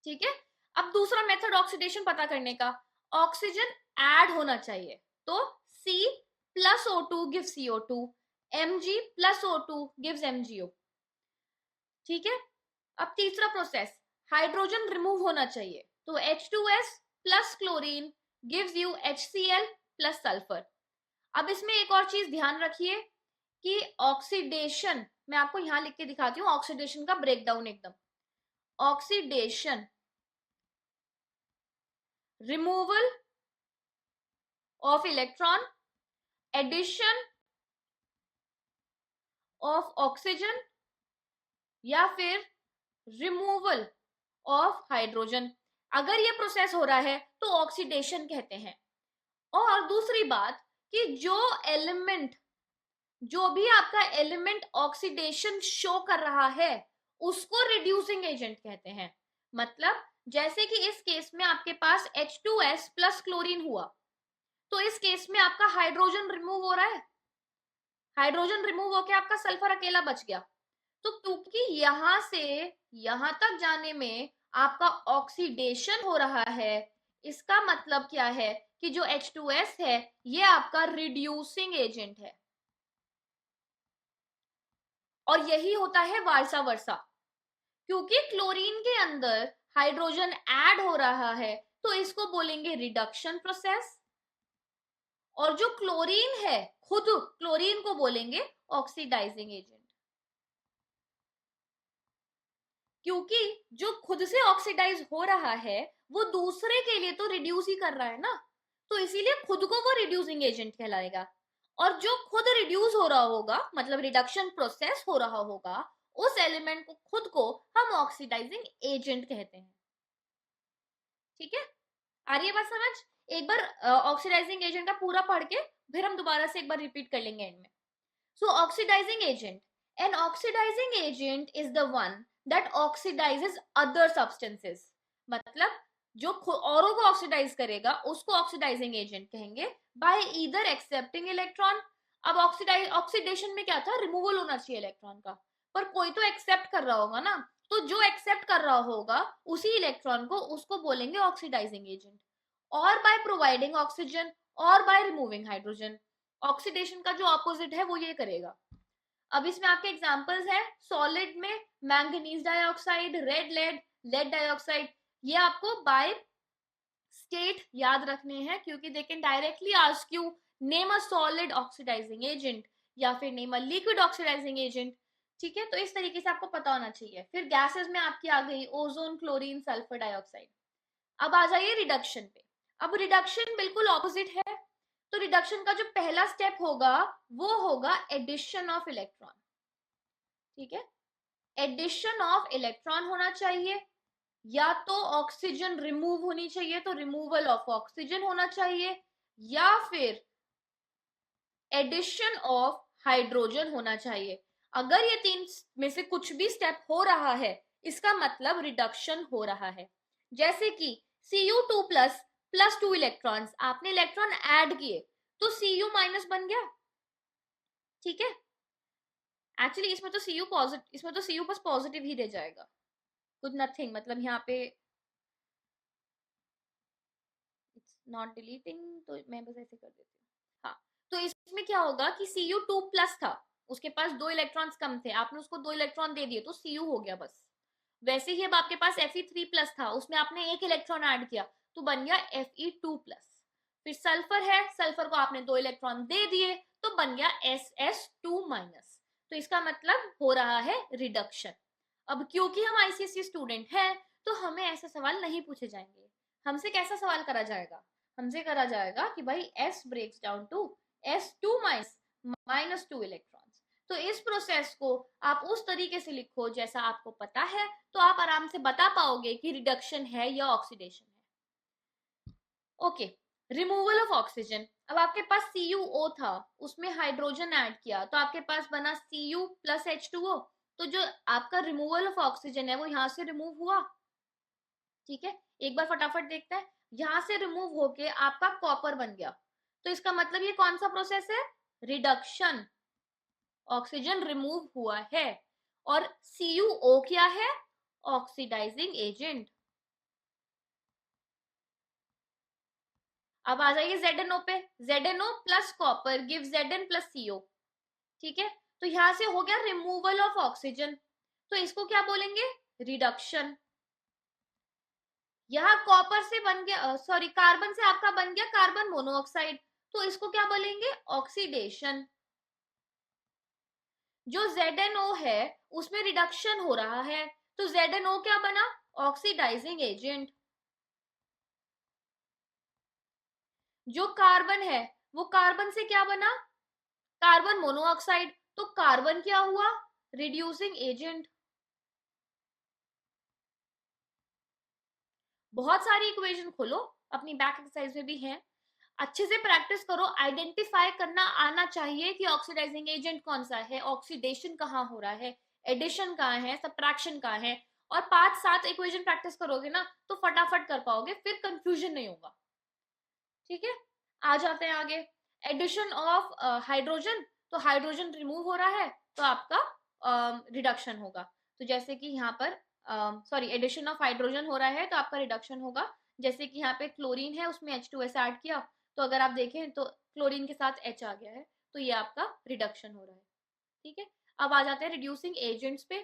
A: ठीक है, अब दूसरा मेथड ऑक्सीडेशन पता करने का, ऑक्सीजन ऐड होना चाहिए, तो C+O2 gives CO2, Mg+O2 gives MgO। ठीक है, अब तीसरा प्रोसेस, हाइड्रोजन रिमूव होना चाहिए, तो H2S plus chlorine gives you HCl plus sulphur. अब इसमें एक और चीज ध्यान रखिए कि ऑक्सीडेशन, मैं आपको यहां लिख के दिखाती हूँ ऑक्सीडेशन का ब्रेकडाउन एकदम। Oxidation, removal of electron, addition of oxygen, या फिर रिमूवल ऑफ हाइड्रोजन। अगर ये प्रोसेस हो रहा है तो ऑक्सीडेशन कहते हैं। और दूसरी बात कि जो भी आपका एलिमेंट ऑक्सीडेशन शो कर रहा है उसको रिड्यूसिंग एजेंट कहते हैं। मतलब जैसे कि इस केस में आपके पास H2S प्लस क्लोरीन हुआ, तो इस केस में आपका हाइड्रोजन रिमूव हो रहा है, हाइड्रोजन रिमूव होकर आपका सल्फर अकेला बच गया। तो क्योंकि यहां से यहां तक जाने में आपका ऑक्सीडेशन हो रहा है, इसका मतलब क्या है कि जो H2S है ये आपका रिड्यूसिंग एजेंट है, और यही होता है वाइसा वर्सा। क्योंकि क्लोरीन के अंदर हाइड्रोजन ऐड हो रहा है तो इसको बोलेंगे रिडक्शन प्रोसेस, और जो क्लोरीन है खुद क्लोरीन को बोलेंगे ऑक्सीडाइजिंग एजेंट। क्योंकि जो खुद से ऑक्सीडाइज हो रहा है वो दूसरे के लिए तो रिड्यूस ही कर रहा है ना, तो इसीलिए खुद को वो रिड्यूसिंग एजेंट कहलाएगा। और जो खुद रिड्यूस हो रहा होगा, मतलब रिडक्शन प्रोसेस हो रहा होगा, उस एलिमेंट को खुद को हम ऑक्सीडाइजिंग एजेंट कहते हैं। ठीक है, आ रही है बात समझ? एक बार ऑक्सीडाइजिंग एजेंट का पूरा पढ़ के फिर हम दोबारा से एक बार रिपीट कर लेंगे एंड में। So oxidising agent, an oxidising agent is the one that oxidises other substances. मतलब जो औरों को ऑक्सीडाइज करेगा उसको ऑक्सीडाइजिंग एजेंट कहेंगे, बाय ईदर एक्सेप्टिंग इलेक्ट्रॉन। अब ऑक्सीडेशन में क्या था, रिमूवल होना चाहिए इलेक्ट्रॉन का, पर कोई तो एक्सेप्ट कर रहा होगा ना, तो जो एक्सेप्ट कर रहा होगा उसी इलेक्ट्रॉन को, उसको बोलेंगे ऑक्सीडाइजिंग एजेंट। और बाय प्रोवाइडिंग ऑक्सीजन और बाय रिमूविंग हाइड्रोजन। ऑक्सीडेशन का जो ऑपोजिट है वो ये करेगा। अब इसमें आपके एग्जांपल्स है, सॉलिड में manganese dioxide, red lead, lead dioxide. ये आपको बाय स्टेट याद रखने हैं, क्योंकि they can directly ask you name a solid oxidising agent या फिर name a liquid oxidising agent. ठीक है, तो इस तरीके से आपको पता होना चाहिए। फिर गैसेस में आपकी आ गई ओजोन, क्लोरीन, सल्फर डाइऑक्साइड। अब आ जाइए रिडक्शन पे। अब रिडक्शन बिल्कुल ऑपोजिट है। तो रिडक्शन का जो पहला स्टेप होगा वो होगा एडिशन ऑफ इलेक्ट्रॉन। ठीक है, एडिशन ऑफ इलेक्ट्रॉन होना चाहिए, या तो ऑक्सीजन रिमूव होनी चाहिए तो रिमूवल ऑफ ऑक्सीजन होना चाहिए, या फिर एडिशन ऑफ हाइड्रोजन होना चाहिए। अगर ये तीन में से कुछ भी स्टेप हो रहा है इसका मतलब रिडक्शन हो रहा है। जैसे कि Cu2 प्लस प्लस 2 इलेक्ट्रॉन्स, आपने इलेक्ट्रॉन ऐड किए तो Cu माइनस बन गया। ठीक है, एक्चुअली इसमें तो Cu पॉजिटिव, इसमें तो Cu बस पॉजिटिव ही दे जाएगा, कुछ नथिंग, मतलब यहाँ पे इट्स नॉट डिलीटिंग, तो मैं बस ऐसे कर देती हूँ। हाँ, तो इसमें क्या होगा कि Cu2 प्लस था, उसके पास 2 इलेक्ट्रॉन्स कम थे, आपने उसको 2 इलेक्ट्रॉन दे दिए तो Cu हो गया बस। वैसे ही अब आपके पास Fe3 प्लस था, उसमें आपने 1 इलेक्ट्रॉन ऐड किया तो बन गया Fe2 प्लस। फिर सल्फर है, सल्फर को आपने 2 इलेक्ट्रॉन दे दिए तो बन गया Ss2 माइनस। तो इसका मतलब हो रहा है रिडक्शन। अब क्योंकि हम आईसीएसई स्टूडेंट हैं तो हमें ऐसे सवाल नहीं पूछे जाएंगे। हमसे कैसा सवाल करा जाएगा, हमसे करा जाएगा कि भाई S breaks down to S2 minus 2 electrons. तो इस प्रोसेस को आप उस तरीके से लिखो जैसा आपको पता है, तो आप आराम से बता पाओगे कि रिडक्शन है या ऑक्सीडेशन है। Okay, removal of oxygen. अब आपके पास CuO था, उसमें हाइड्रोजन ऐड किया तो आपके पास बना Cu प्लस H2O। तो जो आपका रिमूवल ऑफ ऑक्सीजन है वो यहां से रिमूव हुआ। ठीक है, एक बार फटाफट देखते हैं, यहां से रिमूव होके आपका कॉपर बन गया, तो इसका मतलब ये कौन सा प्रोसेस है, रिडक्शन। ऑक्सीजन रिमूव हुआ है, और CuO क्या है, ऑक्सीडाइजिंग एजेंट। अब आ जाइए ZNO पे, ZNO plus copper give Zn plus CO। ठीक है, तो यहां से हो गया रिमूवल ऑफ ऑक्सीजन, तो इसको क्या बोलेंगे, रिडक्शन। यहाँ कॉपर से बन गया, सॉरी कार्बन से आपका बन गया कार्बन मोनोऑक्साइड, तो इसको क्या बोलेंगे, ऑक्सीडेशन। जो ZnO है उसमें रिडक्शन हो रहा है, तो ZnO क्या बना, ऑक्सीडाइजिंग एजेंट। जो कार्बन है वो कार्बन से क्या बना, कार्बन मोनोऑक्साइड, तो कार्बन क्या हुआ, रिड्यूसिंग एजेंट। बहुत सारी इक्वेशन खोलो, अपनी बैक एक्सरसाइज में भी है, अच्छे से प्रैक्टिस करो, आइडेंटिफाई करना आना चाहिए कि ऑक्सीडाइजिंग एजेंट कौन सा है, ऑक्सीडेशन कहाँ हो रहा है, एडिशन कहाँ है, सब्ट्रैक्शन कहाँ है। और 5-7 इक्वेशन प्रैक्टिस करोगे ना तो फटाफट कर पाओगे, फिर कंफ्यूजन नहीं होगा। ठीक है, आ जाते हैं आगे। एडिशन ऑफ हाइड्रोजन, तो हाइड्रोजन रिमूव हो रहा है तो आपका रिडक्शन होगा। तो जैसे कि यहाँ पर सॉरी एडिशन ऑफ हाइड्रोजन हो रहा है तो आपका रिडक्शन होगा। जैसे कि यहाँ पे क्लोरीन है उसमें H2S ऐड किया, तो अगर आप देखें तो क्लोरीन के साथ H आ गया है, तो ये आपका रिडक्शन हो रहा है। ठीक है, अब आ जाते हैं रिड्यूसिंग एजेंट्स पे।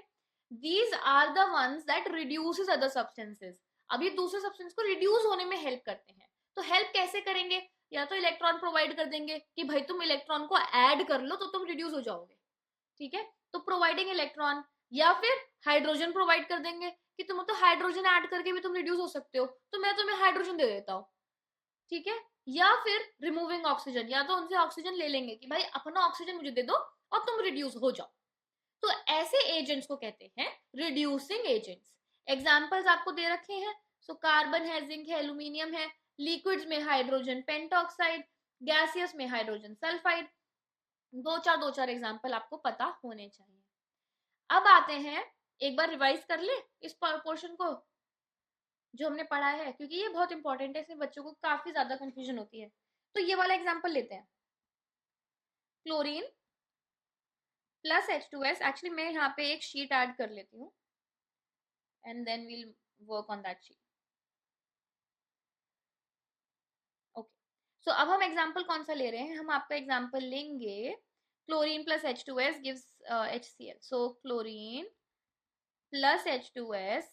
A: These are the ones that reduces other substances. अब ये दूसरे सब्सटेंस को रिड्यूस होने में हेल्प करते हैं। तो हेल्प कैसे करेंगे, या तो इलेक्ट्रॉन प्रोवाइड कर देंगे कि भाई तुम इलेक्ट्रॉन को ऐड कर लो तो तुम रिड्यूस हो जाओगे। ठीक है, तो प्रोवाइडिंग इलेक्ट्रॉन, या फिर हाइड्रोजन प्रोवाइड कर देंगे कि तुम तो हाइड्रोजन ऐड करके भी तुम रिड्यूस हो सकते हो, तो मैं तुम्हें हाइड्रोजन दे देता हूँ। ठीक है, या फिर रिमूविंग ऑक्सीजन, या तो उनसे ऑक्सीजन ले लेंगे कि भाई अपना ऑक्सीजन मुझे दे दो और तुम रिड्यूस हो जाओ। तो ऐसे एजेंट्स को कहते हैं रिड्यूसिंग एजेंट्स। एग्जांपल्स आपको दे रखे हैं, सो कार्बन है, जिंक है, एल्यूमिनियम है, लिक्विड्स में हाइड्रोजन पेंटॉक्साइड, गैसियस में हाइड्रोजन सल्फाइड। दो चार एग्जांपल आपको पता होने चाहिए। अब आते हैं, एक बार रिवाइज कर ले इस पोर्शन को जो हमने पढ़ा है, क्योंकि ये बहुत इंपॉर्टेंट है, इसमें बच्चों को काफी ज्यादा कंफ्यूजन होती है। तो ये वाला एग्जांपल लेते हैं, क्लोरीन प्लस H2S। एक्चुअली मैं यहाँ पे एक शीट ऐड कर लेती हूँ and then we'll work on that sheet. Okay, so अब हम एग्जांपल कौन सा ले रहे हैं, हम आपका एग्जांपल लेंगे chlorine plus H2S gives HCl। So chlorine plus H2S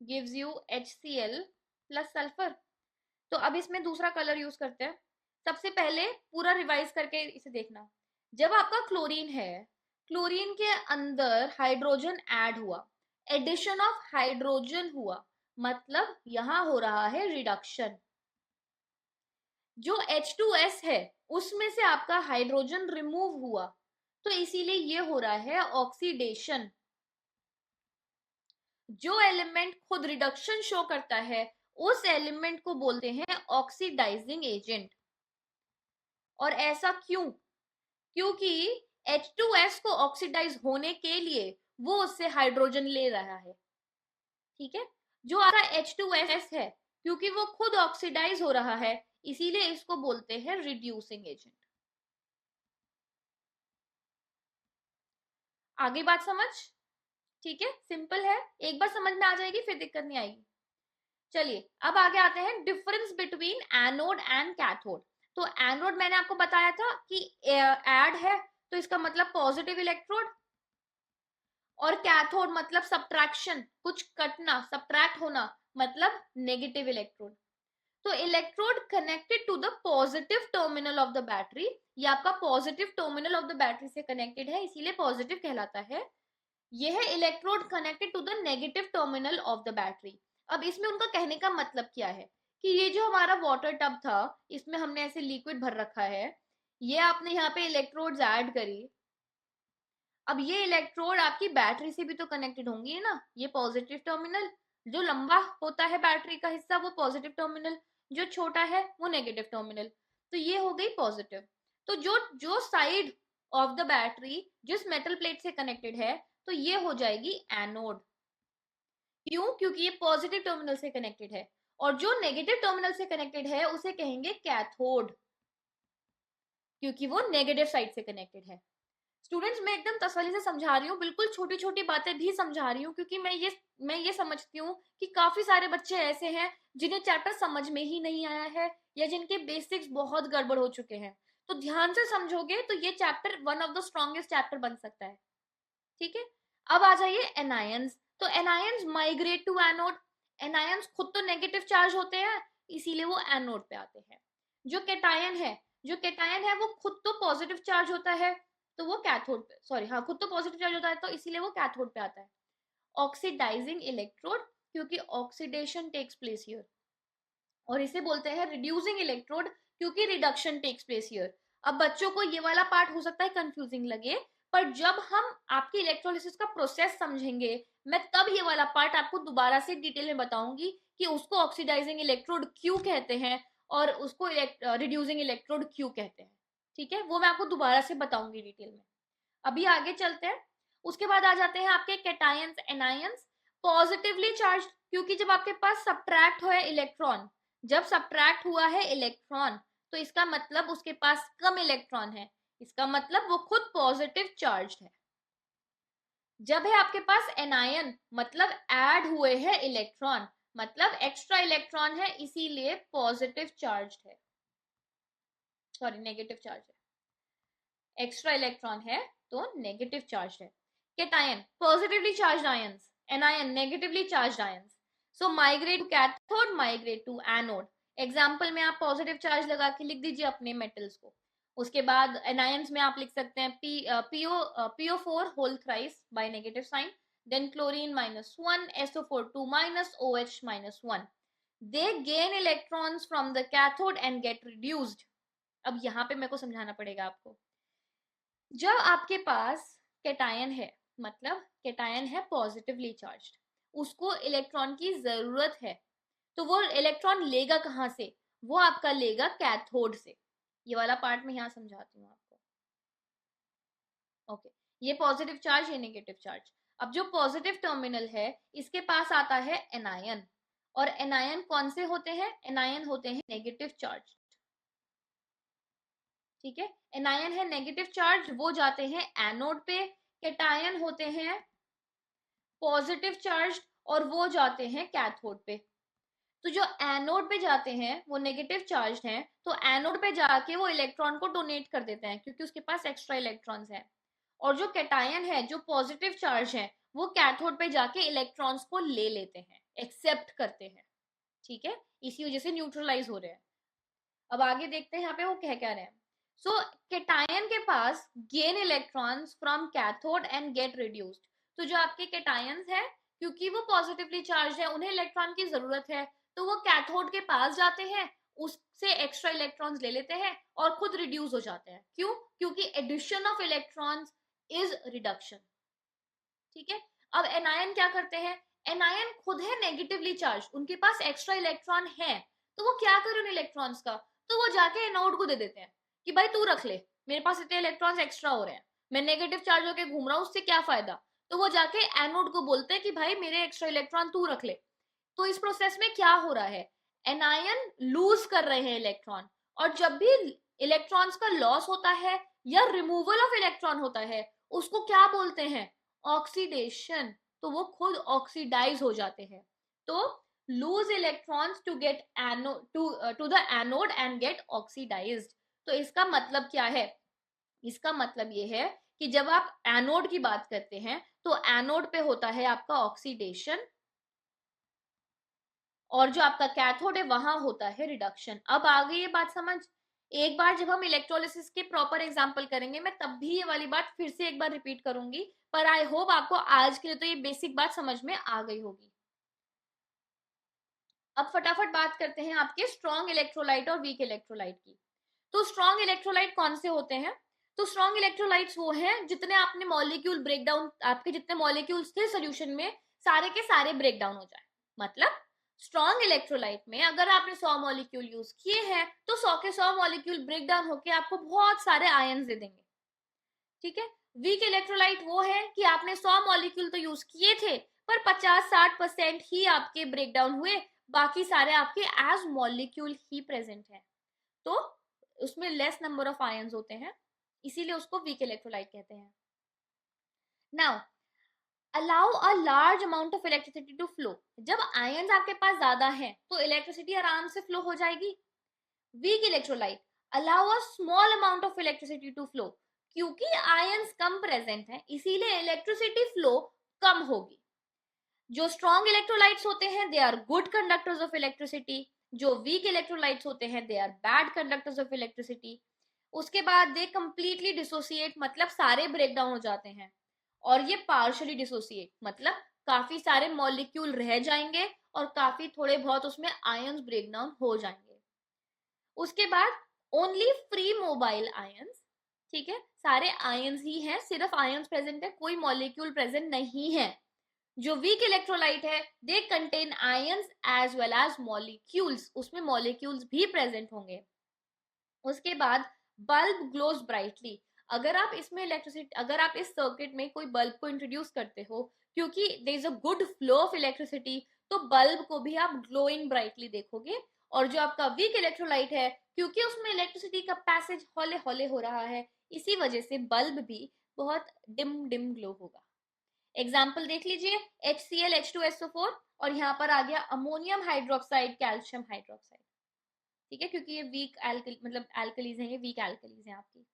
A: gives you HCl plus sulphur. तो अब इसमें दूसरा कलर यूज करते हैं। सबसे पहले पूरा रिवाइज करके इसे देखना। जब आपका क्लोरीन है, क्लोरीन के अंदर हाइड्रोजन ऐड हुआ, एडिशन ऑफ हाइड्रोजन हुआ, मतलब यहां हो रहा है रिडक्शन। जो H2S है उसमें से आपका हाइड्रोजन रिमूव हुआ, तो इसीलिए ये हो रहा है ऑक्सीडेशन। जो एलिमेंट खुद रिडक्शन शो करता है उस एलिमेंट को बोलते हैं ऑक्सीडाइजिंग एजेंट। और ऐसा क्यों, क्योंकि H2S को ऑक्सीडाइज होने के लिए वो उससे हाइड्रोजन ले रहा है। ठीक है, जो आपका H2S है क्योंकि वो खुद ऑक्सीडाइज हो रहा है, इसीलिए इसको बोलते हैं रिड्यूसिंग एजेंट। आगे बात समझ, ठीक है, सिंपल है, एक बार समझ में आ जाएगी फिर दिक्कत नहीं आएगी। चलिए अब आगे आते हैं, difference between anode and cathode. तो एनोड मैंने आपको बताया था कि ऐड है, तो इसका मतलब पॉजिटिव इलेक्ट्रोड, और कैथोड मतलब सब्ट्रैक्शन, कुछ कटना, सब्ट्रैक्ट होना, मतलब नेगेटिव इलेक्ट्रोड। तो electrode connected to the positive terminal of the battery, ये आपका positive terminal of the battery से कनेक्टेड है इसीलिए पॉजिटिव कहलाता है। यह है electrode connected to the negative terminal of the battery. अब इसमें उनका कहने का मतलब क्या है कि ये जो हमारा वाटर टब था, इसमें हमने ऐसे लिक्विड भर रखा है, ये आपने यहाँ पे इलेक्ट्रोड्स ऐड करी। अब ये इलेक्ट्रोड आपकी बैटरी से भी तो कनेक्टेड होंगी ना, ये पॉजिटिव टर्मिनल, जो लंबा होता है बैटरी का हिस्सा वो पॉजिटिव टर्मिनल, जो छोटा है वो नेगेटिव टर्मिनल। तो ये हो गई पॉजिटिव। तो जो जो साइड ऑफ द बैटरी जिस मेटल प्लेट से कनेक्टेड है, तो ये हो जाएगी एनोड। क्यों, क्योंकि ये पॉजिटिव टर्मिनल से कनेक्टेड है। और जो नेगेटिव टर्मिनल से कनेक्टेड है उसे कहेंगे कैथोड, क्योंकि वो नेगेटिव साइड से कनेक्टेड है। स्टूडेंट्स मैं एकदम तसल्ली से समझा रही हूँ, बिल्कुल छोटी छोटी बातें भी समझा रही हूँ, क्योंकि मैं ये समझती हूँ कि काफी सारे बच्चे ऐसे हैं जिन्हें चैप्टर समझ में ही नहीं आया है, या जिनके बेसिक्स बहुत गड़बड़ हो चुके हैं। तो ध्यान से समझोगे तो ये chapter one of the strongest chapter बन सकता है। ठीक है, अब आ जाइए एनायंस। तो anions migrate to anode. Anions खुद तो नेगेटिव चार्ज होते हैं, इसीलिए वो एनोड पे आते हैं। जो केटायन है वो खुद तो पॉजिटिव चार्ज होता है, तो वो कैथोड पे, सॉरी हाँ, खुद तो पॉजिटिव चार्ज होता है तो इसीलिए वो कैथोड पे आता है। ऑक्सीडाइजिंग इलेक्ट्रोड, क्योंकि ऑक्सीडेशन टेक्स प्लेस हियर। और इसे बोलते हैं रिड्यूसिंग इलेक्ट्रोड, क्योंकि रिडक्शन टेक्स प्लेस हियर। अब बच्चों को ये वाला पार्ट हो सकता है कंफ्यूजिंग लगे, पर जब हम आपकी इलेक्ट्रोलिसिस का प्रोसेस समझेंगे, मैं तब ये वाला पार्ट आपको दोबारा से डिटेल में बताऊंगी कि उसको ऑक्सीडाइजिंग इलेक्ट्रोड क्यों कहते हैं और उसको रिड्यूसिंग इलेक्ट्रोड क्यों कहते हैं। ठीक है, वो मैं आपको दोबारा से बताऊंगी डिटेल में। अभी आगे चलते हैं। उसके बाद आ जाते हैं आपके कैटायंस, एनायंस। पॉजिटिवली चार्ज, क्योंकि जब आपके पास सब्ट्रैक्ट हुआ है इलेक्ट्रॉन, जब सब्ट्रैक्ट हुआ है इलेक्ट्रॉन, तो इसका मतलब उसके पास कम इलेक्ट्रॉन है, इसका मतलब वो खुद पॉजिटिव चार्ज है। जब है आपके पास एनायन, मतलब ऐड हुए हैं इलेक्ट्रॉन, मतलब एक्स्ट्रा इलेक्ट्रॉन है, इसीलिए पॉजिटिव चार्ज है, सॉरी नेगेटिव चार्ज है। एक्स्ट्रा इलेक्ट्रॉन है तो नेगेटिव चार्ज है। Cation positively charged ions, anion negatively charged ions. So migrate to cathode, migrate to anode. Example में आप पॉजिटिव चार्ज लगा के लिख दीजिए अपने मेटल्स को। उसके बाद एनायंस में आप लिख सकते हैं PO4 whole thrice by negative sign, then chlorine -1, SO4 2 OH -1। They gain electrons from the cathode and get reduced। अब यहाँ पे मेरे को समझाना पड़ेगा आपको। जब आपके पास कैटायन है, मतलब कैटायन है पॉजिटिवली चार्ज्ड, उसको इलेक्ट्रॉन की जरूरत है, तो वो इलेक्ट्रॉन लेगा कहां से? वो आपका लेगा कैथोड से। ये वाला पार्ट मैं यहां समझाती हूँ आपको। ओके, ये पॉजिटिव चार्ज, ये नेगेटिव चार्ज। अब जो पॉजिटिव टर्मिनल है, इसके पास आता है एनायन, और एनायन कौन से होते हैं? एनायन होते हैं नेगेटिव चार्ज। ठीक है, एनायन है नेगेटिव चार्ज, वो जाते हैं एनोड पे। कैटायन होते हैं पॉजिटिव चार्ज और वो जाते हैं कैथोड पे। तो जो एनोड पे जाते हैं वो नेगेटिव चार्ज हैं, तो एनोड पे जाके वो इलेक्ट्रॉन को डोनेट कर देते हैं, क्योंकि उसके पास एक्स्ट्रा इलेक्ट्रॉन्स हैं। और जो कैटायन है, जो पॉजिटिव चार्ज है, वो कैथोड पे जाके इलेक्ट्रॉन्स को ले लेते हैं, एक्सेप्ट करते हैं। ठीक है, इसी वजह से न्यूट्रलाइज हो रहे हैं। अब आगे देखते हैं यहाँ पे वो क्या रहे हैं। सो कैटायन के पास gain electrons from cathode and get reduced. तो जो आपके कैटायंस है, क्योंकि वो पॉजिटिवली चार्ज है, उन्हें इलेक्ट्रॉन की जरूरत है, तो वो कैथोड के पास जाते हैं, उससे एक्स्ट्रा इलेक्ट्रॉन्स ले लेते हैं और खुद रिड्यूस हो जाते हैं। क्यों? क्योंकि addition of electrons is reduction. ठीक है, अब एनायन क्या करते हैं? एनायन खुद है नेगेटिवली चार्ज, उनके पास एक्स्ट्रा इलेक्ट्रॉन है, तो वो क्या करें उन इलेक्ट्रॉन्स का? तो वो जाके एनोड को दे देते हैं कि भाई तू रख ले, मेरे पास इतने इलेक्ट्रॉन्स एक्स्ट्रा हो रहे हैं, मैं नेगेटिव चार्ज होके घूम रहा हूँ, उससे क्या फायदा? तो वो जाके एनोड को बोलते हैं कि भाई मेरे एक्स्ट्रा इलेक्ट्रॉन तू रख ले। तो इस प्रोसेस में क्या हो रहा है? एनायन लूज कर रहे हैं इलेक्ट्रॉन, और जब भी इलेक्ट्रॉन्स का लॉस होता है या रिमूवल ऑफ इलेक्ट्रॉन होता है, उसको क्या बोलते हैं? ऑक्सीडेशन। तो वो खुद ऑक्सीडाइज हो जाते हैं। तो lose electrons to get to the anode and get oxidised. तो इसका मतलब क्या है? इसका मतलब ये है कि जब आप एनोड की बात करते हैं, तो एनोड पे होता है आपका ऑक्सीडेशन, और जो आपका कैथोड है वहां होता है रिडक्शन। अब आ गई ये बात समझ? एक बार जब हम इलेक्ट्रोलिसिस के प्रॉपर एग्जांपल करेंगे, मैं तब भी ये वाली बात फिर से एक बार रिपीट करूंगी, पर आई होप आपको आज के लिए तो ये बेसिक बात समझ में आ गई होगी। अब फटाफट बात करते हैं आपके स्ट्रॉन्ग इलेक्ट्रोलाइट और वीक इलेक्ट्रोलाइट की। तो स्ट्रॉन्ग इलेक्ट्रोलाइट कौन से होते हैं? तो स्ट्रॉन्ग इलेक्ट्रोलाइट्स वो हैं जितने आपने मॉलिक्यूल ब्रेकडाउन, आपके जितने मॉलिक्यूल्स थे सोल्यूशन में, सारे के सारे ब्रेकडाउन हो जाए। मतलब स्ट्रॉन्ग इलेक्ट्रोलाइट में अगर आपने 100 मॉलिक्यूल यूज किए हैं, तो 100 के 100 मॉलिक्यूल ब्रेक डाउन होकर आपको बहुत सारे आयंस दे देंगे। ठीक है, वीक इलेक्ट्रोलाइट वो है कि आपने 100 मॉलिक्यूल तो यूज किए थे, पर 50-60% ही आपके ब्रेक डाउन हुए, बाकी सारे आपके एज मॉलिक्यूल ही प्रेजेंट है, तो उसमें लेस नंबर ऑफ आयंस होते हैं, इसीलिए उसको वीक इलेक्ट्रोलाइट कहते हैं। Now allow a large amount of electricity to flow. जब आयंस आपके पास ज्यादा है, तो इलेक्ट्रिसिटी आराम से फ्लो हो जाएगी। Weak electrolyte allow a small amount of electricity to flow. क्योंकि आयंस कम प्रेजेंट है, इसीलिए इलेक्ट्रिसिटी फ्लो कम होगी। जो स्ट्रॉन्ग इलेक्ट्रोलाइट्स होते हैं they are good conductors of electricity, जो वीक इलेक्ट्रोलाइट्स होते हैं they are bad conductors of electricity. उसके बाद दे कंप्लीटली डिसोसिएट, मतलब सारे ब्रेक डाउन हो जाते हैं, और ये पार्शियली डिसोसिएट मतलब काफी सारे मॉलिक्यूल रह जाएंगे और काफी थोड़े बहुत उसमें आयंस ब्रेक डाउन हो जाएंगे। उसके बाद ओनली फ्री मोबाइल आयंस, ठीक है, सारे आयंस ही हैं, सिर्फ आयंस प्रेजेंट है, कोई मॉलिक्यूल प्रेजेंट नहीं है। जो वीक इलेक्ट्रोलाइट है they contain ions as well as molecules, उसमें मॉलिक्यूल्स भी प्रेजेंट होंगे। उसके बाद बल्ब ग्लोज ब्राइटली, अगर आप इसमें इलेक्ट्रिसिटी, अगर आप इस सर्किट में कोई बल्ब को इंट्रोड्यूस करते हो, क्योंकि there is a good flow of electricity, तो बल्ब को भी आप ग्लोइंग ब्राइटली देखोगे। और जो आपका वीक इलेक्ट्रोलाइट है, क्योंकि उसमें इलेक्ट्रिसिटी का पैसेज हौले हौले हो रहा है, इसी वजह से बल्ब भी बहुत डिम डिम ग्लो होगा। एग्जाम्पल देख लीजिए, HCl H2SO4, और यहाँ पर आ गया अमोनियम हाइड्रोक्साइड कैल्शियम हाइड्रोक्साइड, ठीक है, क्योंकि ये वीक एल्कली मतलब एल्कलीज हैं, ये वीक एल्कलीज हैं आपकी।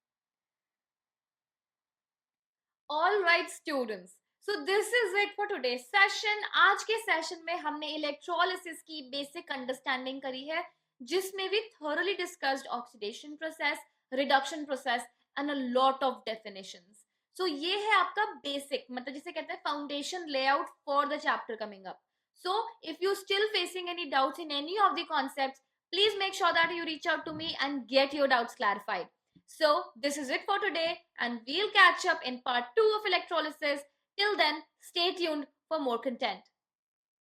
A: All right students, so this is it for today session. आज के सेशन में हमने इलेक्ट्रोलिसिस की बेसिक अंडरस्टैंडिंग करी है, जिसमें भी thoroughly discussed oxidation process, reduction process and a lot of definitions. So ये है आपका बेसिक, मतलब जिसे कहते हैं foundation layout for the chapter coming up. So if you still facing any doubts in any of the concepts, please make sure that you reach out to me and get your doubts clarified. So this is it for today, and we'll catch up in part 2 of electrolysis. Till then, stay tuned for more content.